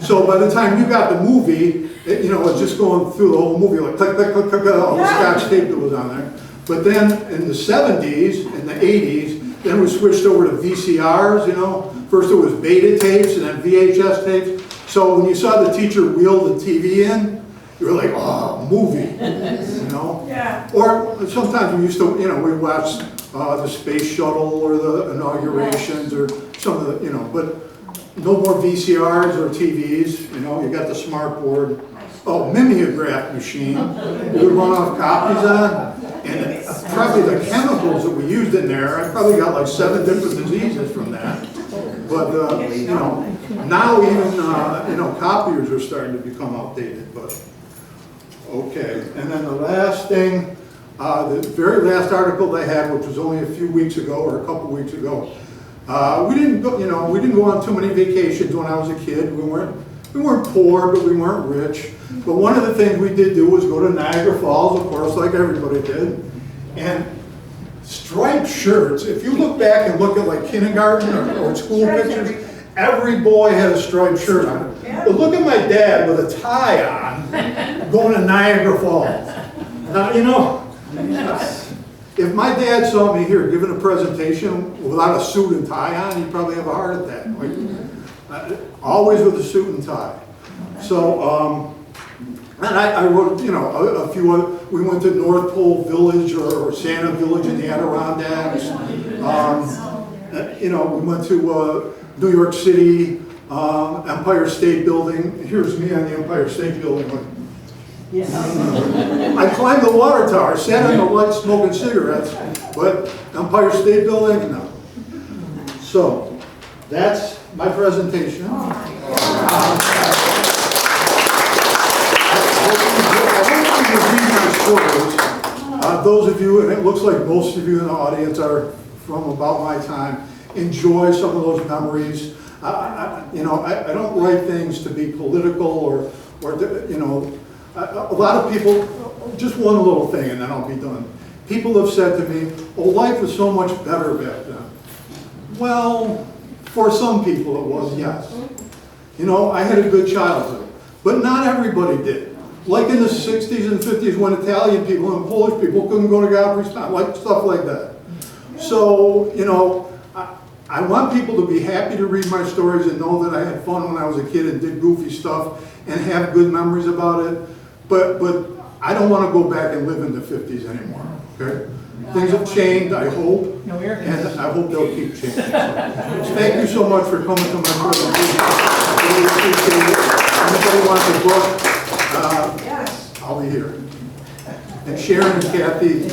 So by the time you got the movie, it's just going through the whole movie, like click, click, click, click, all the Scotch tape that was on there. But then in the 70s and the 80s, then we switched over to VCRs, First it was beta tapes and then VHS tapes. So when you saw the teacher wheel the TV in, you were like, oh, movie, Yeah. Or sometimes we used to, we watched the space shuttle or the inaugurations or some of the, but no more VCRs or TVs, you got the smart board. Oh, mimeograph machine, we would run off copies on, and probably the chemicals that we used in there, I probably got like 7 different diseases from that. But, now even, copiers are starting to become outdated, but, okay. And then the last thing, the very last article they had, which was only a few weeks ago or a couple weeks ago, we didn't go on too many vacations when I was a kid. We weren't poor, but we weren't rich. But one of the things we did do was go to Niagara Falls, of course, like everybody did. And striped shirts, if you look back and look at like kindergarten or school pictures, every boy had a striped shirt on. But look at my dad with a tie on going to Niagara Falls. Now, if my dad saw me here giving a presentation without a suit and tie on, he'd probably have a heart attack. Always with a suit and tie. So, and I wrote, you know, a few other, we went to North Pole Village or Santa Village in the Adirondacks. You know, we went to New York City, Empire State Building. Here's me on the Empire State Building. I climbed the water tower, sat on the light smoking cigarettes, but Empire State Building, no. So, that's my presentation. Those of you, and it looks like most of you in the audience are from about my time, enjoy some of those memories. You know, I don't write things to be political or you know, a lot of people, just one little thing and then I'll be done. People have said to me, oh, life was so much better back then. Well, for some people it was, yes. You know, I had a good childhood, but not everybody did. Like in the 60s and 50s when Italian people and Polish people couldn't go to Godfrey's Town, like stuff like that. So, you know, I want people to be happy to read my stories and know that I had fun when I was a kid and did goofy stuff and have good memories about it. But I don't want to go back and live in the 50s anymore, okay? Things have changed, I hope, and I hope they'll keep changing. So, thank you so much for coming to my presentation. I really appreciate it. Anybody wants a book? Yes. I'll be here. And Sharon and Kathy,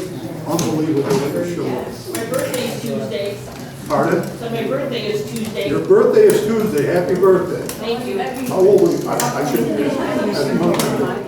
unbelievable at your show. My birthday is Tuesday. Pardon? So my birthday is Tuesday. Your birthday is Tuesday. Happy birthday. Thank you. How old are you? I should be.